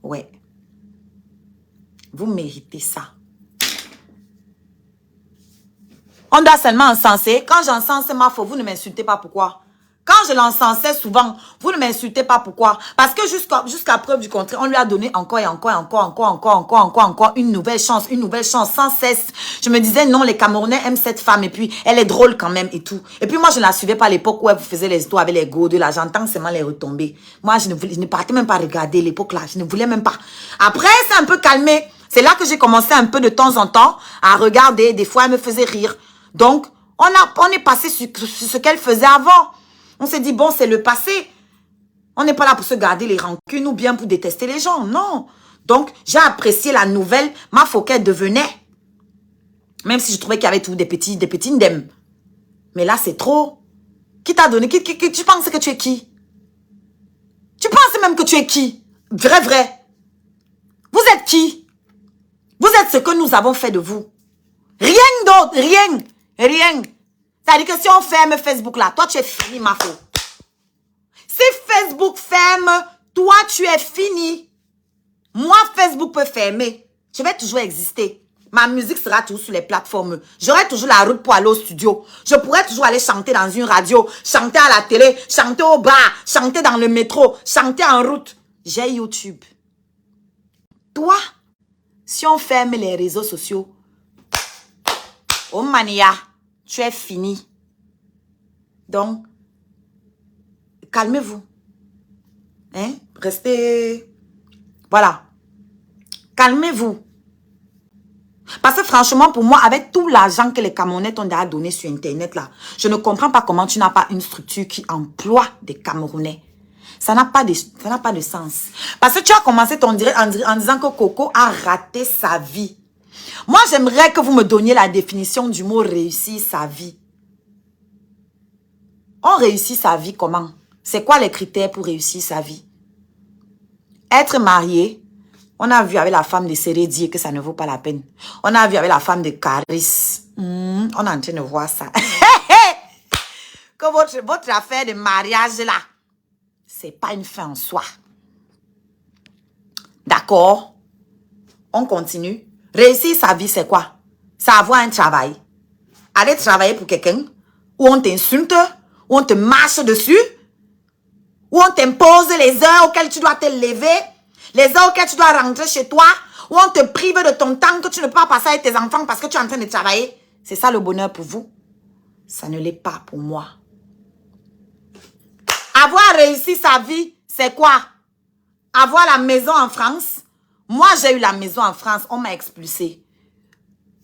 Ouais. Vous méritez ça. On doit seulement encenser. Quand j'encense ma faux, vous ne m'insultez pas. Pourquoi? Quand je l'encensais souvent, vous ne m'insultez pas. Pourquoi? Parce que jusqu'à preuve du contraire, on lui a donné encore et encore une nouvelle chance, sans cesse. Je me disais, non, les Camerounais aiment cette femme et puis elle est drôle quand même et tout. Et puis moi, je ne la suivais pas à l'époque où elle vous faisait les histoires avec les gourdes, là. J'entends seulement les retombées. Moi, je ne partais même pas regarder l'époque là. Je ne voulais même pas. Après, c'est un peu calmé. C'est là que j'ai commencé un peu de temps en temps à regarder. Des fois, elle me faisait rire. Donc, on est passé sur ce qu'elle faisait avant. On s'est dit, bon, c'est le passé. On n'est pas là pour se garder les rancunes ou bien pour détester les gens. Non. Donc, j'ai apprécié la nouvelle. Ma Fouquet devenait. Même si je trouvais qu'il y avait tout des petits ndem. Mais là, c'est trop. Qui t'a donné? Tu penses que tu es qui? Tu penses même que tu es qui? Vrai. Vous êtes qui? Vous êtes ce que nous avons fait de vous. Rien d'autre. Rien. C'est-à-dire que si on ferme Facebook là, toi tu es fini, ma faux. Si Facebook ferme, toi tu es fini. Moi, Facebook peut fermer. Je vais toujours exister. Ma musique sera toujours sur les plateformes. J'aurai toujours la route pour aller au studio. Je pourrai toujours aller chanter dans une radio, chanter à la télé, chanter au bar, chanter dans le métro, chanter en route. J'ai YouTube. Toi, si on ferme les réseaux sociaux, oh mania, tu es fini. Donc, calmez-vous. Hein? Restez... Voilà. Calmez-vous. Parce que franchement, pour moi, avec tout l'argent que les Camerounais t'ont déjà donné sur Internet, là, je ne comprends pas comment tu n'as pas une structure qui emploie des Camerounais. Ça n'a pas de sens. Parce que tu as commencé ton direct en disant que Coco a raté sa vie. Moi, j'aimerais que vous me donniez la définition du mot « réussir sa vie ». On réussit sa vie comment? C'est quoi les critères pour réussir sa vie? Être marié, on a vu avec la femme de Sérédier que ça ne vaut pas la peine. On a vu avec la femme de Caris. On est en train de voir ça. Que votre affaire de mariage là, c'est pas une fin en soi. D'accord? On continue. Réussir sa vie, c'est quoi? C'est avoir un travail. Aller travailler pour quelqu'un où on t'insulte, où on te marche dessus, où on t'impose les heures auxquelles tu dois te lever, les heures auxquelles tu dois rentrer chez toi, où on te prive de ton temps que tu ne peux pas passer avec tes enfants parce que tu es en train de travailler. C'est ça le bonheur pour vous? Ça ne l'est pas pour moi. Avoir réussi sa vie, c'est quoi? Avoir la maison en France. Moi, j'ai eu la maison en France. On m'a expulsé.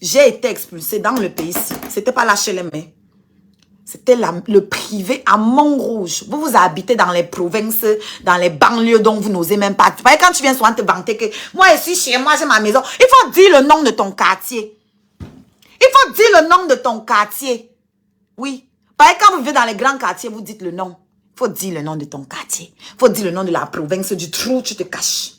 J'ai été expulsée dans le pays ici. C'était pas l'HLM. C'était le privé à Montrouge. Vous habitez dans les provinces, dans les banlieues dont vous n'osez même pas. Quand tu viens souvent te vanter que moi, je suis chez moi, j'ai ma maison. Il faut dire le nom de ton quartier. Il faut dire le nom de ton quartier. Oui. Quand vous vivez dans les grands quartiers, vous dites le nom. Il faut dire le nom de ton quartier. Il faut dire le nom de la province, du trou où tu te caches.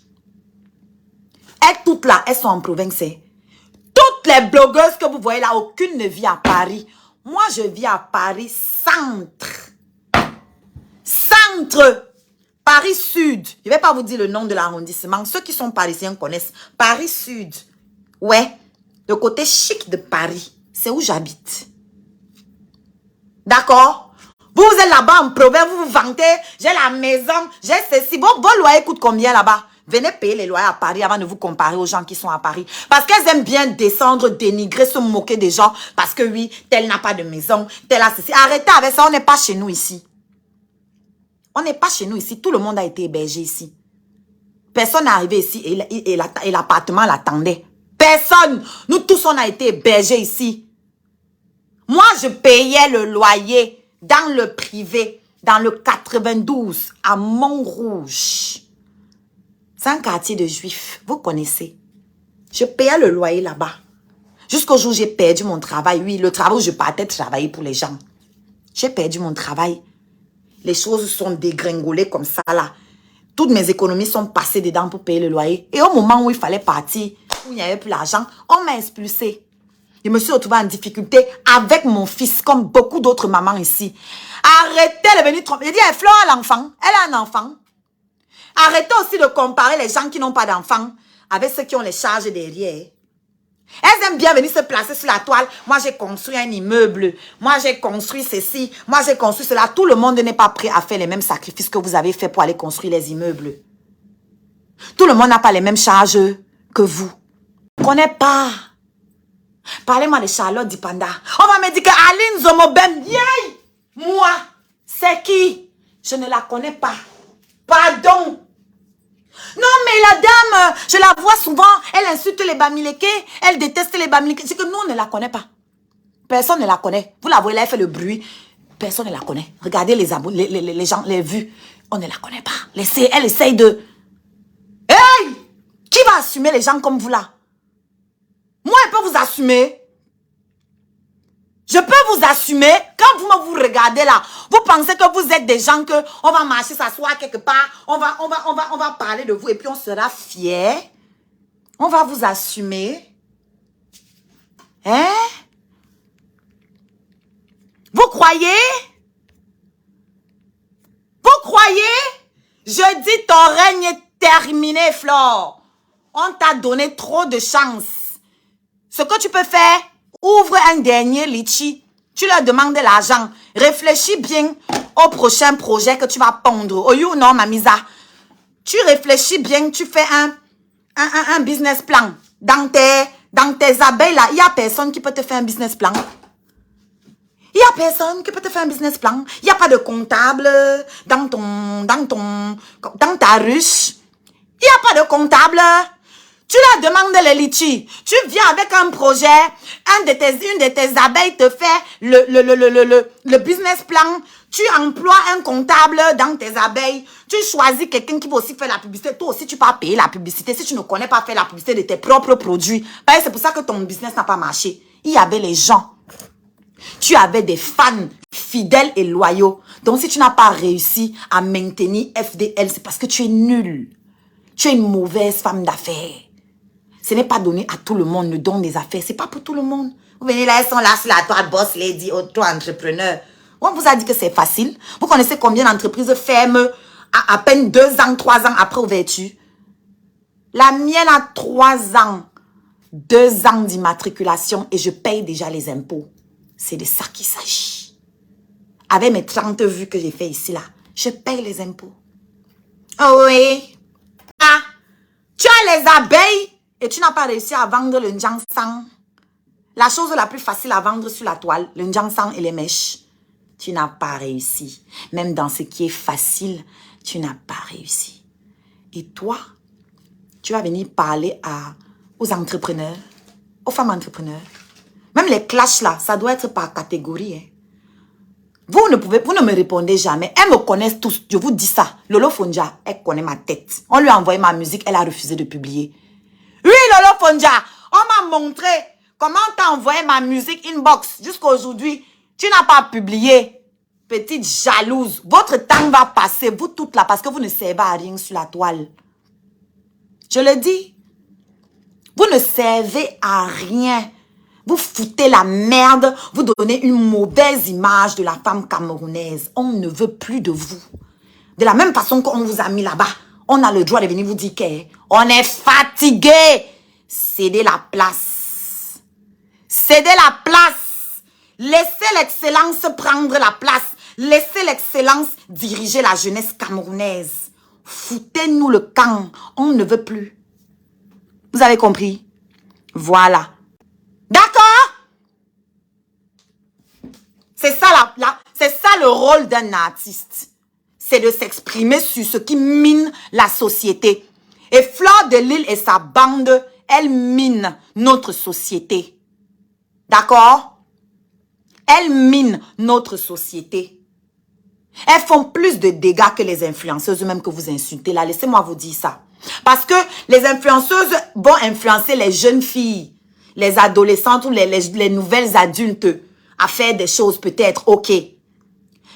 Elles toutes là, elles sont en province. Toutes les blogueuses que vous voyez là, aucune ne vit à Paris. Moi, je vis à Paris centre. Centre. Paris Sud. Je ne vais pas vous dire le nom de l'arrondissement. Ceux qui sont parisiens connaissent. Paris Sud. Ouais. Le côté chic de Paris. C'est où j'habite. D'accord? Vous êtes là-bas en province, vous vous vantez. J'ai la maison, j'ai ceci. Vos loyers coûtent combien là-bas? Venez payer les loyers à Paris avant de vous comparer aux gens qui sont à Paris. Parce qu'elles aiment bien descendre, dénigrer, se moquer des gens. Parce que oui, tel n'a pas de maison, tel a ceci. Arrêtez avec ça, on n'est pas chez nous ici. On n'est pas chez nous ici. Tout le monde a été hébergé ici. Personne n'est arrivé ici et l'appartement l'attendait. Personne. Nous tous, on a été hébergés ici. Moi, je payais le loyer dans le privé, dans le 92, à Montrouge. C'est un quartier de juifs, vous connaissez. Je payais le loyer là-bas. Jusqu'au jour où j'ai perdu mon travail. Oui, le travail où je partais travailler pour les gens. J'ai perdu mon travail. Les choses sont dégringolées comme ça là. Toutes mes économies sont passées dedans pour payer le loyer. Et au moment où il fallait partir, où il n'y avait plus l'argent, on m'a expulsé. Je me suis retrouvée en difficulté avec mon fils, comme beaucoup d'autres mamans ici. Arrêtez de venir tromper. J'ai dit, Flo a l'enfant. Elle a un enfant. Arrêtez aussi de comparer les gens qui n'ont pas d'enfants avec ceux qui ont les charges derrière. Elles aiment bien venir se placer sur la toile. Moi, j'ai construit un immeuble. Moi, j'ai construit ceci. Moi, j'ai construit cela. Tout le monde n'est pas prêt à faire les mêmes sacrifices que vous avez fait pour aller construire les immeubles. Tout le monde n'a pas les mêmes charges que vous. Je ne connais pas. Parlez-moi de Charlotte Dipanda. On va me dire que Aline Zomobem, yay! Moi, c'est qui? Je ne la connais pas. Pardon. Non, mais la dame, je la vois souvent, elle insulte les Bamileke, elle déteste les Bamileke. C'est que nous, on ne la connaît pas. Personne ne la connaît. Vous la voyez là, elle fait le bruit. Personne ne la connaît. Regardez les gens, les vues. On ne la connaît pas. Elle essaye de... Hey! Qui va assumer les gens comme vous là? Moi, je peux vous assumer. Je peux vous assumer, quand vous me regardez là, vous pensez que vous êtes des gens que on va marcher, s'asseoir quelque part, on va parler de vous et puis on sera fiers. On va vous assumer. Hein? Vous croyez? Vous croyez? Je dis ton règne est terminé, Flore. On t'a donné trop de chance. Ce que tu peux faire, ouvre un dernier litchi. Tu leur demandes de l'argent. Réfléchis bien au prochain projet que tu vas pondre. Oh you non, Mamisa. Tu réfléchis bien, tu fais un business plan. Dans tes abeilles là, il n'y a personne qui peut te faire un business plan. Il n'y a personne qui peut te faire un business plan. Il n'y a pas de comptable dans ta ruche. Il n'y a pas de comptable. Tu leur demandes les litchis. Tu viens avec un projet. Une de tes abeilles te fait le business plan. Tu emploies un comptable dans tes abeilles. Tu choisis quelqu'un qui va aussi faire la publicité. Toi aussi, tu peux payer la publicité si tu ne connais pas faire la publicité de tes propres produits. C'est pour ça que ton business n'a pas marché. Il y avait les gens. Tu avais des fans fidèles et loyaux. Donc, si tu n'as pas réussi à maintenir FDL, c'est parce que tu es nul. Tu es une mauvaise femme d'affaires. Ce n'est pas donné à tout le monde, le don des affaires. Ce n'est pas pour tout le monde. Vous venez là, elles sont là sur la toile, boss lady, auto-entrepreneur. On vous a dit que c'est facile. Vous connaissez combien d'entreprises ferment à peine 2 ans, 3 ans après ouverture? La mienne a 3 ans, 2 ans d'immatriculation et je paye déjà les impôts. C'est de ça qu'il s'agit. Avec mes 30 vues que j'ai fait ici, là, je paye les impôts. Oh oui. Ah, tu as les abeilles et tu n'as pas réussi à vendre le njangsang. La chose la plus facile à vendre sur la toile, le njangsang et les mèches. Tu n'as pas réussi. Même dans ce qui est facile, tu n'as pas réussi. Et toi, tu vas venir parler aux entrepreneurs, aux femmes entrepreneurs. Même les clashs là, ça doit être par catégorie. Hein. Vous ne me répondez jamais. Elles me connaissent tous. Je vous dis ça. Lolo Fonja, elle connaît ma tête. On lui a envoyé ma musique, elle a refusé de publier. Oui, Lolo Fonja, on m'a montré comment on t'a envoyé ma musique inbox. Jusqu'à aujourd'hui, tu n'as pas publié. Petite jalouse. Votre temps va passer, vous toutes là, parce que vous ne servez à rien sur la toile. Je le dis. Vous ne servez à rien. Vous foutez la merde, vous donnez une mauvaise image de la femme camerounaise. On ne veut plus de vous. De la même façon qu'on vous a mis là-bas, on a le droit de venir vous dire qu'on est fatigué. Cédez la place. Cédez la place. Laissez l'excellence prendre la place. Laissez l'excellence diriger la jeunesse camerounaise. Foutez-nous le camp. On ne veut plus. Vous avez compris? Voilà. D'accord? C'est ça, c'est ça le rôle d'un artiste. C'est de s'exprimer sur ce qui mine la société. Et Fleur de Lille et sa bande, elle mine notre société. D'accord? Elles minent notre société. Elles font plus de dégâts que les influenceuses même que vous insultez là. Laissez-moi vous dire ça. Parce que les influenceuses vont influencer les jeunes filles, les adolescentes ou les nouvelles adultes à faire des choses peut-être, ok.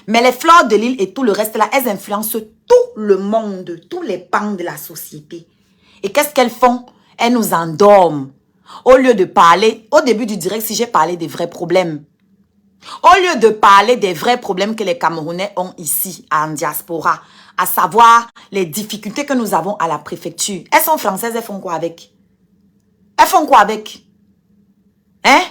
Mais les Fleurs de Lille et tout le reste là, elles influencent tout le monde, tous les pans de la société. Et qu'est-ce qu'elles font? Elles nous endorment. Au lieu de parler, au début du direct, si j'ai parlé des vrais problèmes, au lieu de parler des vrais problèmes que les Camerounais ont ici, en diaspora, à savoir les difficultés que nous avons à la préfecture. Elles sont françaises, elles font quoi avec? Elles font quoi avec? Hein?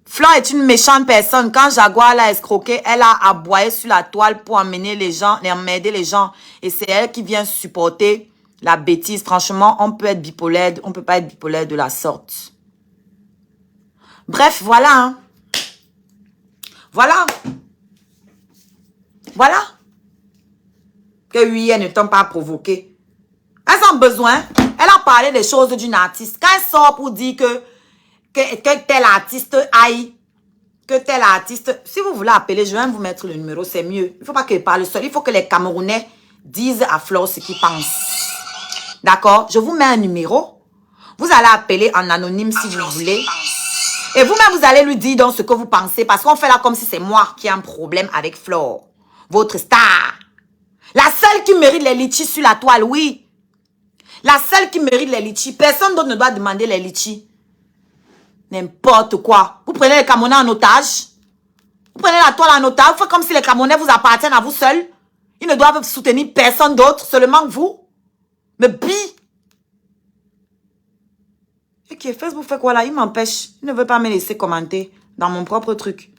Flore est une méchante personne. Quand Jaguar l'a escroqué, elle a aboyé sur la toile pour emmener les gens, emmerder les gens. Et c'est elle qui vient supporter la bêtise. Franchement, on peut être bipolaire, on peut pas être bipolaire de la sorte. Bref, voilà. Hein. Voilà. Voilà. Que oui, elles ne t'ont pas provoqué. Elles ont besoin. Elle a parlé des choses d'une artiste. Quand elle sort pour dire que tel artiste aille, que tel artiste... Si vous voulez appeler, je vais vous mettre le numéro, c'est mieux. Il ne faut pas qu'elle parle seule. Il faut que les Camerounais disent à Flore ce qu'ils pensent. D'accord? Je vous mets un numéro. Vous allez appeler en anonyme si vous voulez. Et vous-même, vous allez lui dire donc ce que vous pensez. Parce qu'on fait là comme si c'est moi qui ai un problème avec Flore. Votre star. La seule qui mérite les litchis sur la toile, oui. La seule qui mérite les litchis. Personne d'autre ne doit demander les litchis. N'importe quoi. Vous prenez les Camerounais en otage. Vous prenez la toile en otage. Vous faites comme si les Camerounais vous appartiennent à vous seuls. Ils ne doivent soutenir personne d'autre, seulement vous. Mais bi. Ok, Facebook fait quoi là? Il m'empêche. Il ne veut pas me laisser commenter dans mon propre truc.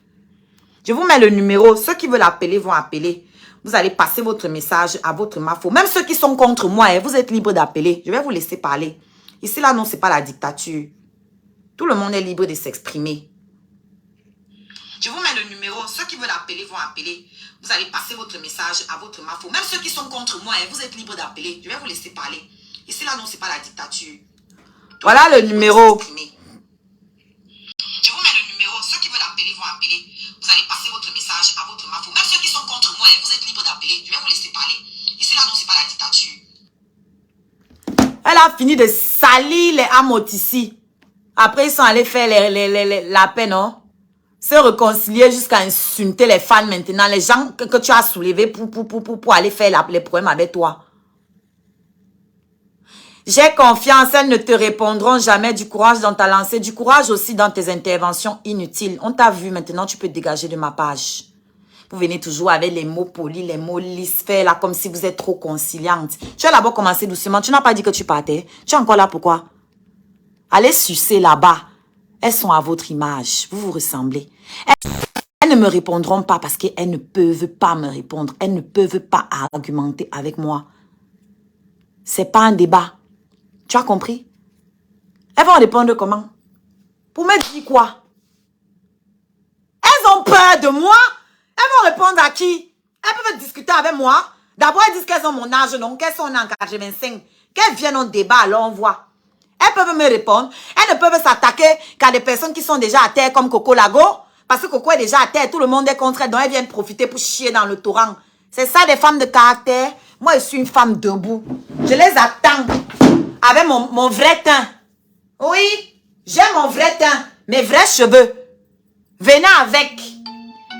Je vous mets le numéro. Ceux qui veulent appeler vont appeler. Vous allez passer votre message à votre mafo. Même ceux qui sont contre moi, vous êtes libres d'appeler. Je vais vous laisser parler. Ici, là, non, c'est pas la dictature. Tout le monde est libre de s'exprimer. Je vous mets le numéro. Ceux qui veulent appeler vont appeler. Vous allez passer votre message à votre mafo. Même ceux qui sont contre moi, vous êtes libres d'appeler. Je vais vous laisser parler. Ici, là, non, c'est pas la dictature. Voilà le numéro. Je vous mets le numéro. Ceux qui veulent appeler vont appeler. Vous allez passer votre message à votre mafo. Même ceux qui sont contre moi, vous êtes libres d'appeler. Je vais vous laisser parler. Ici, là, non, c'est pas la dictature. Elle a fini de salir les Amotissi. Après, ils sont allés faire la paix, non? Se réconcilier jusqu'à insulter les fans maintenant. Les gens que tu as soulevés pour aller faire les problèmes avec toi. J'ai confiance, elles ne te répondront jamais. Du courage dans ta lancée, du courage aussi dans tes interventions inutiles. On t'a vu, maintenant tu peux te dégager de ma page. Vous venez toujours avec les mots polis, les mots lisses, faire là comme si vous êtes trop conciliante. Tu as d'abord commencé doucement, tu n'as pas dit que tu partais. Tu es encore là pourquoi? Allez sucer là-bas. Elles sont à votre image, vous vous ressemblez. Elles ne me répondront pas parce qu'elles ne peuvent pas me répondre. Elles ne peuvent pas argumenter avec moi. C'est pas un débat. Tu as compris? Elles vont répondre comment? Pour me dire quoi? Elles ont peur de moi? Elles vont répondre à qui? Elles peuvent discuter avec moi. D'abord, elles disent qu'elles ont mon âge, non? Qu'elles sont en 85. Qu'elles viennent au débat, alors on voit. Elles peuvent me répondre. Elles ne peuvent s'attaquer qu'à des personnes qui sont déjà à terre comme Coco Lago. Parce que Coco est déjà à terre, tout le monde est contre elle. Donc elles viennent profiter pour chier dans le torrent. C'est ça des femmes de caractère. Moi, je suis une femme debout. Je les attends. Avec mon vrai teint. Oui, j'ai mon vrai teint. Mes vrais cheveux. Venez avec.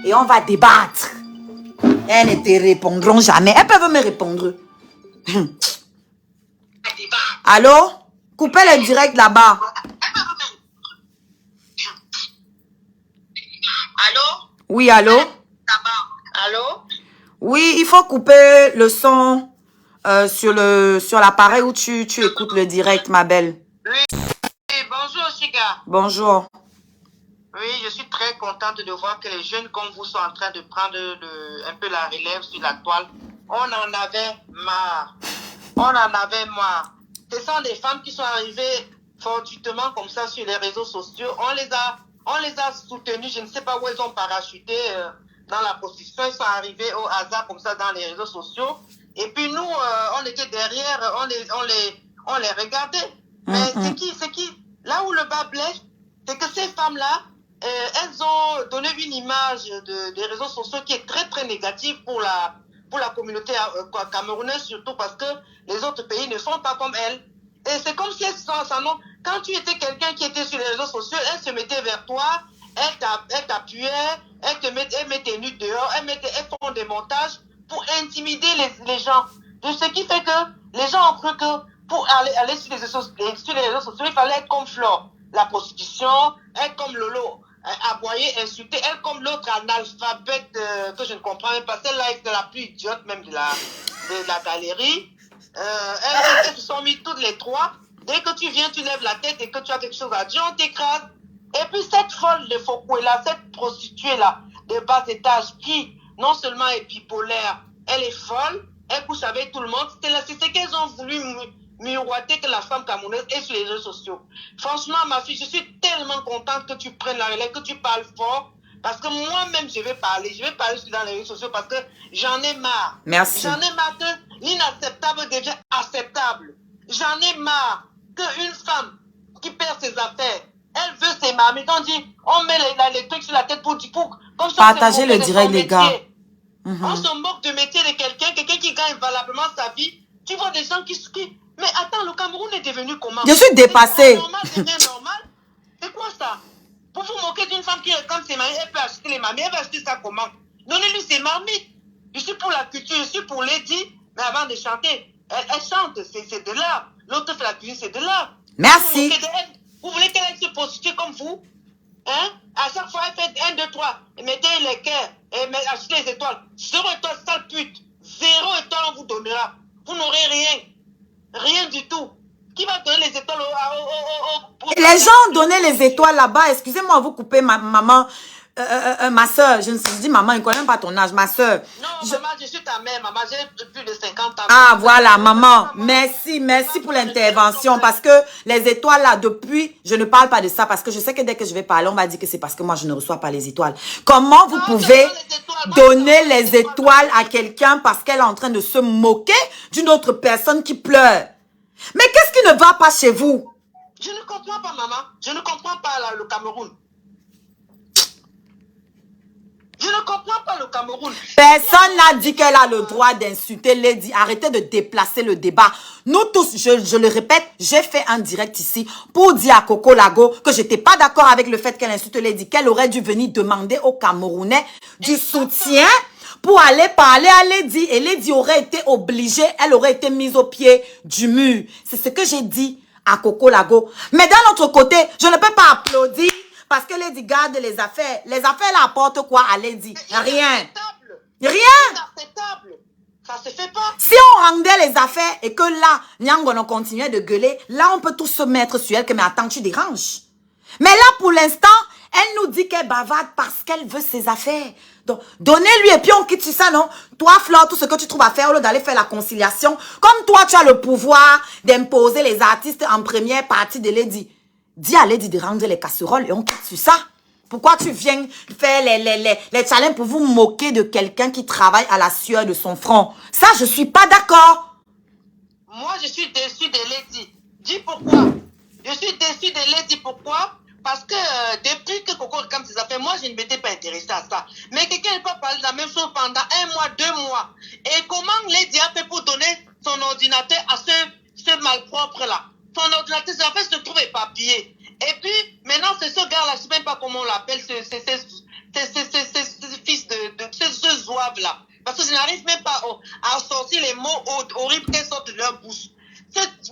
Et on va débattre. Elles ne te répondront jamais. Elles peuvent me répondre. Allô? Coupez le direct là-bas. Allô? Oui, allô? Allô? Oui, il faut couper le son sur l'appareil où tu écoutes le direct, ma belle. Oui, bonjour Chiga. Bonjour. Oui, je suis très contente de voir que les jeunes comme vous sont en train de prendre un peu la relève sur la toile. On en avait marre. On en avait marre. Ce sont des femmes qui sont arrivées fortuitement comme ça sur les réseaux sociaux. On les a soutenues. Je ne sais pas où elles ont parachuté dans la prostitution. Ils sont arrivés au hasard comme ça dans les réseaux sociaux. Et puis nous, on était derrière, on les regardait. Mais c'est qui, là où le bas blesse, c'est que ces femmes-là, elles ont donné une image des réseaux sociaux qui est très très négative pour la communauté camerounaise, surtout parce que les autres pays ne sont pas comme elles. Et c'est comme si elles quand tu étais quelqu'un qui était sur les réseaux sociaux, elles se mettaient vers toi, elles t'appuyaient, elles mettaient nu dehors, elles font des montages pour intimider les gens. Donc, ce qui fait que les gens ont cru que pour aller sur les réseaux sociaux, il fallait être comme Flore, la prostitution, être comme Lolo, aboyer, insulter, être comme l'autre analphabète que je ne comprends même pas. Celle-là est la plus idiote même de la galerie. Elles se sont mis toutes les trois Dès que tu viens, tu lèves la tête et que tu as quelque chose à dire, on t'écrase. Et puis cette folle de Fokoué-là, cette prostituée-là, de bas étage, qui non seulement est bipolaire, elle est folle, elle couche avec tout le monde. C'est ce qu'elles ont voulu miroiter que la femme camerounaise est sur les réseaux sociaux. Franchement, ma fille, je suis tellement contente que tu prennes la relève, que tu parles fort. Parce que moi-même, je vais parler dans les réseaux sociaux parce que j'en ai marre. Merci. J'en ai marre que l'inacceptable devient acceptable. J'en ai marre qu'une femme qui perd ses affaires, elle veut ses marmites. On dit, on met les trucs sur la tête pour comme ça. Partagez le direct, les gars. On se moque de métier de quelqu'un qui gagne valablement sa vie. Tu vois des gens qui... Mais attends, le Cameroun est devenu comment? Je suis dépassée. C'est normal. C'est quoi ça? Pour vous moquer d'une femme qui réclame ses marmites, elle peut acheter les marmites. Elle va acheter ça comment? Donnez-lui ses marmites. Je suis pour la culture, je suis pour Lady. Mais avant de chanter, elle chante, c'est de l'art. L'autre fait la cuisine, c'est de l'art. Merci. Vous voulez qu'elle aille se prostituer comme vous? Hein? À chaque fois, elle fait 1, 2, 3. Mettez les cœurs et achetez les étoiles. 0 étoile, sale pute. 0 étoile, on vous donnera. Vous n'aurez rien. Rien du tout. Qui va donner les étoiles Les gens ont donné les étoiles là-bas. Excusez-moi, vous coupez ma maman. Ma soeur, je dis maman, je ne connais même pas ton âge, ma soeur. Non, maman, je suis ta mère, maman, j'ai plus de 50 ans. Ah, voilà, maman. Merci pour l'intervention. Parce que les étoiles là, depuis, je ne parle pas de ça parce que je sais que dès que je vais parler, on va dire que c'est parce que moi, je ne reçois pas les étoiles. Comment vous pouvez donner les étoiles à quelqu'un parce qu'elle est en train de se moquer d'une autre personne qui pleure? Mais qu'est-ce qui ne va pas chez vous? Je ne comprends pas, maman. Je ne comprends pas le Cameroun. Je ne comprends pas le Cameroun. Personne n'a dit qu'elle a le droit d'insulter Lady. Arrêtez de déplacer le débat. Nous tous, je le répète, j'ai fait un direct ici pour dire à Coco Lago que je n'étais pas d'accord avec le fait qu'elle insulte Lady, qu'elle aurait dû venir demander aux Camerounais du soutien pour aller parler à Lady. Et Lady aurait été obligée, elle aurait été mise au pied du mur. C'est ce que j'ai dit à Coco Lago. Mais d'un autre côté, je ne peux pas applaudir parce que Lady garde les affaires. Les affaires, elle apporte quoi à Lady? Rien. Rien. Inacceptable. Ça se fait pas. Si on rendait les affaires et que là, Nyangono continuait de gueuler, là, on peut tous se mettre sur elle que, mais attends, tu déranges. Mais là, pour l'instant, elle nous dit qu'elle bavarde parce qu'elle veut ses affaires. Donc, donnez-lui et puis on quitte sur ça, non? Toi, Flore, tout ce que tu trouves à faire, au lieu d'aller faire la conciliation, comme toi, tu as le pouvoir d'imposer les artistes en première partie de Lady. Dis à Lady de rendre les casseroles et on quitte sur ça. Pourquoi tu viens faire les challenges pour vous moquer de quelqu'un qui travaille à la sueur de son front? Ça, je suis pas d'accord. Moi, je suis déçue de Lady. Dis pourquoi. Je suis déçue de Lady. Pourquoi? Parce que depuis que Coco réclame ses affaires, moi, je ne m'étais pas intéressée à ça. Mais quelqu'un n'a pas parlé de la même chose pendant 1 mois, 2 mois. Et comment Lady a fait pour donner son ordinateur à ce malpropre-là? Son ordinateur, en fait, se trouve éparpillé. Et puis, maintenant, c'est ce gars-là, je ne sais même pas comment on l'appelle, ce fils ce zouave-là. Parce que je n'arrive même pas à sortir les mots horribles qui sortent de leur bouche.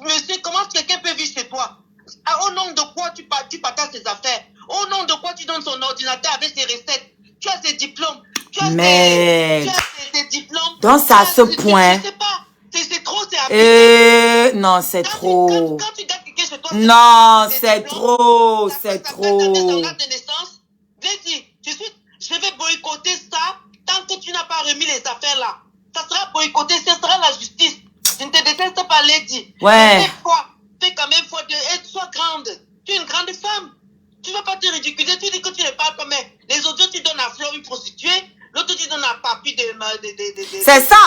Monsieur, comment quelqu'un peut vivre chez toi? Au nom de quoi tu partages tes affaires? Au nom de quoi tu donnes son ordinateur avec ses recettes? Tu as ses diplômes. Tu as ses diplômes. Donc, c'est à ce point. Je sais pas. C'est trop, c'est non, c'est trop. Quand tu gardes quelqu'un chez toi, non, c'est trop, c'est trop. Ton acte de naissance, je vais boycotter ça tant que tu n'as pas remis les affaires là. Ça sera boycotté, ce sera la justice. Je ne te déteste pas, Lady. Ouais. Fais quand même foi sois grande. Tu es une grande femme. Tu ne vas pas te ridiculiser. Tu dis que tu ne parles pas, mais les autres, tu donnes à Flore une prostituée. L'autre, tu donnes à Papi c'est ça.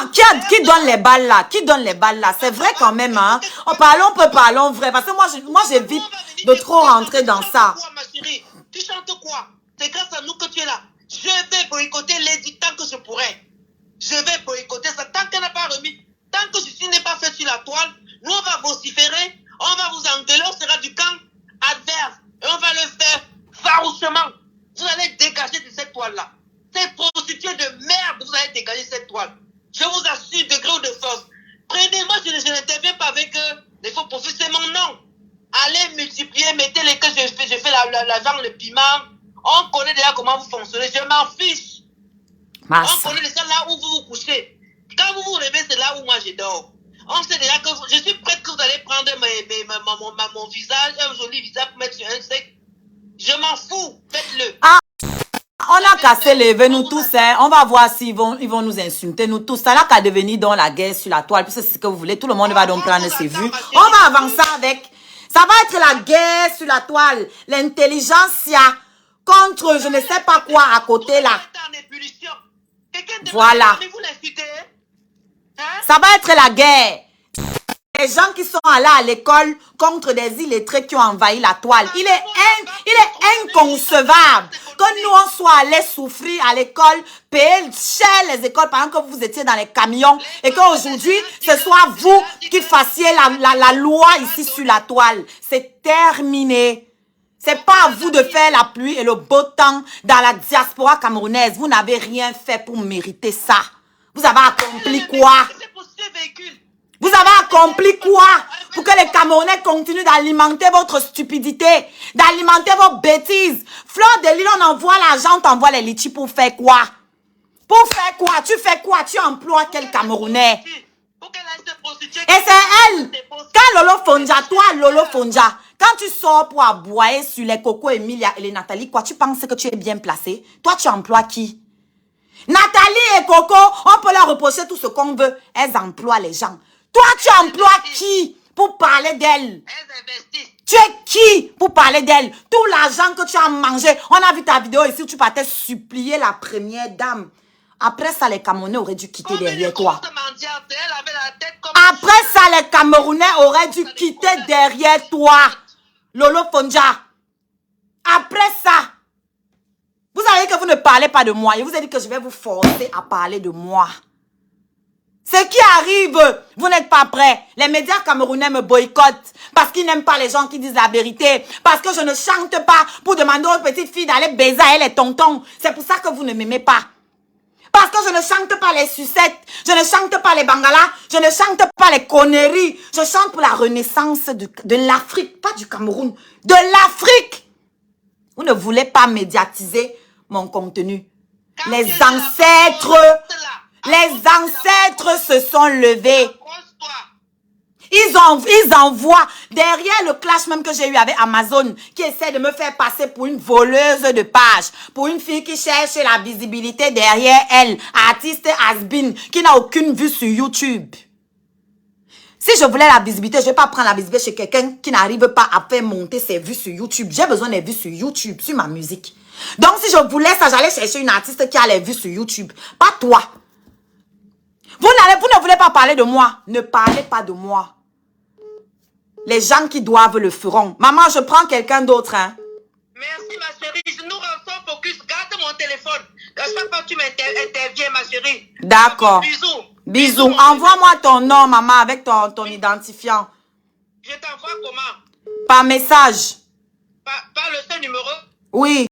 Qui donne les balles là? Qui donne les balles là? C'est vrai quand même, hein? Parlons vrai. Parce que moi, j'évite de trop rentrer dans ça. Ma chérie, tu chantes quoi? C'est grâce à nous que tu es là. Je vais boycotter Lady tant que je pourrai. Je vais boycotter ça tant qu'elle n'a pas remis. Tant que ceci n'est pas fait sur la toile, nous, on va vociférer, on va vous engueuler, on sera du camp adverse. Et on va le faire farouchement. Vous allez dégager de cette toile-là. Ces prostituées de merde, vous allez dégager cette toile. Je vous assure, de gré ou de force. Prenez-moi, je n'interviens pas avec les faux profils, c'est mon nom. Allez multiplier, mettez les que je fais la viande, le piment. On connaît déjà comment vous fonctionnez, je m'en fiche. On connaît déjà là où vous vous couchez. Quand vous vous réveillez, c'est là où moi je dors. On sait déjà que je suis prête que vous allez prendre mon visage, un joli visage pour mettre sur un sec. Je m'en fous, faites-le. Ah, on a qu'à se lever, nous tous, hein. On va voir s'ils vont nous insulter, nous tous. Ça n'a qu'à devenir dans la guerre sur la toile, puisque c'est ce que vous voulez. Tout le monde va donc prendre ses vues. On va avancer avec. Ça va être la guerre sur la toile. L'intelligentsia contre je ne sais pas quoi à côté là. Voilà. Ça va être la guerre. Les gens qui sont allés à l'école contre des illettrés qui ont envahi la toile. Il est inconcevable que nous on soit allés souffrir à l'école, payer cher les écoles pendant que vous étiez dans les camions et qu'aujourd'hui ce soit vous qui fassiez la loi ici sur la toile. C'est terminé. C'est pas à vous de faire la pluie et le beau temps dans la diaspora camerounaise. Vous n'avez rien fait pour mériter ça. Vous avez accompli quoi? Vous avez accompli quoi pour que les Camerounais continuent d'alimenter votre stupidité, d'alimenter vos bêtises? Fleur de Lille, on envoie l'argent, on t'envoie les litchis pour faire quoi? Pour faire quoi? Tu fais quoi? Tu emploies quel Camerounais? Et c'est elle. Quand Lolo Fonja, toi Lolo Fonja, quand tu sors pour aboyer sur les Coco Emilia et les Nathalie, quoi, tu penses que tu es bien placé? Toi, tu emploies qui? Nathalie et Coco, on peut leur reprocher tout ce qu'on veut. Elles emploient les gens. Toi, tu emploies qui pour parler d'elle? Tu es qui pour parler d'elle? Tout l'argent que tu as mangé. On a vu ta vidéo ici où tu partais supplier la première dame. Après ça, les Camerounais auraient dû quitter derrière toi. Après ça, les Camerounais auraient dû quitter derrière toi. Lolo Fonja. Après ça, vous savez que vous ne parlez pas de moi. Je vous ai dit que je vais vous forcer à parler de moi. Ce qui arrive, vous n'êtes pas prêts. Les médias camerounais me boycottent parce qu'ils n'aiment pas les gens qui disent la vérité. Parce que je ne chante pas pour demander aux petites filles d'aller baiser à elle et tonton. C'est pour ça que vous ne m'aimez pas. Parce que je ne chante pas les sucettes, je ne chante pas les bangalas, je ne chante pas les conneries. Je chante pour la renaissance de l'Afrique, pas du Cameroun, de l'Afrique. Vous ne voulez pas médiatiser mon contenu. Les ancêtres se sont levés. Ils envoient derrière le clash même que j'ai eu avec Amazon qui essaie de me faire passer pour une voleuse de pages, pour une fille qui cherche la visibilité derrière elle, artiste has-been qui n'a aucune vue sur YouTube. Si je voulais la visibilité, je ne vais pas prendre la visibilité chez quelqu'un qui n'arrive pas à faire monter ses vues sur YouTube. J'ai besoin des vues sur YouTube, sur ma musique. Donc si je voulais ça, j'allais chercher une artiste qui a les vues sur YouTube. Pas toi. Vous ne voulez pas parler de moi. Ne parlez pas de moi. Les gens qui doivent le feront. Maman, je prends quelqu'un d'autre. Hein. Merci, ma chérie. Nous restons focus. Garde mon téléphone. À chaque fois que tu m'interviens, ma chérie. D'accord. Bisous. Bisous. Envoie-moi ton nom, maman, avec ton identifiant. Je t'envoie comment? Par message. Par le seul numéro? Oui.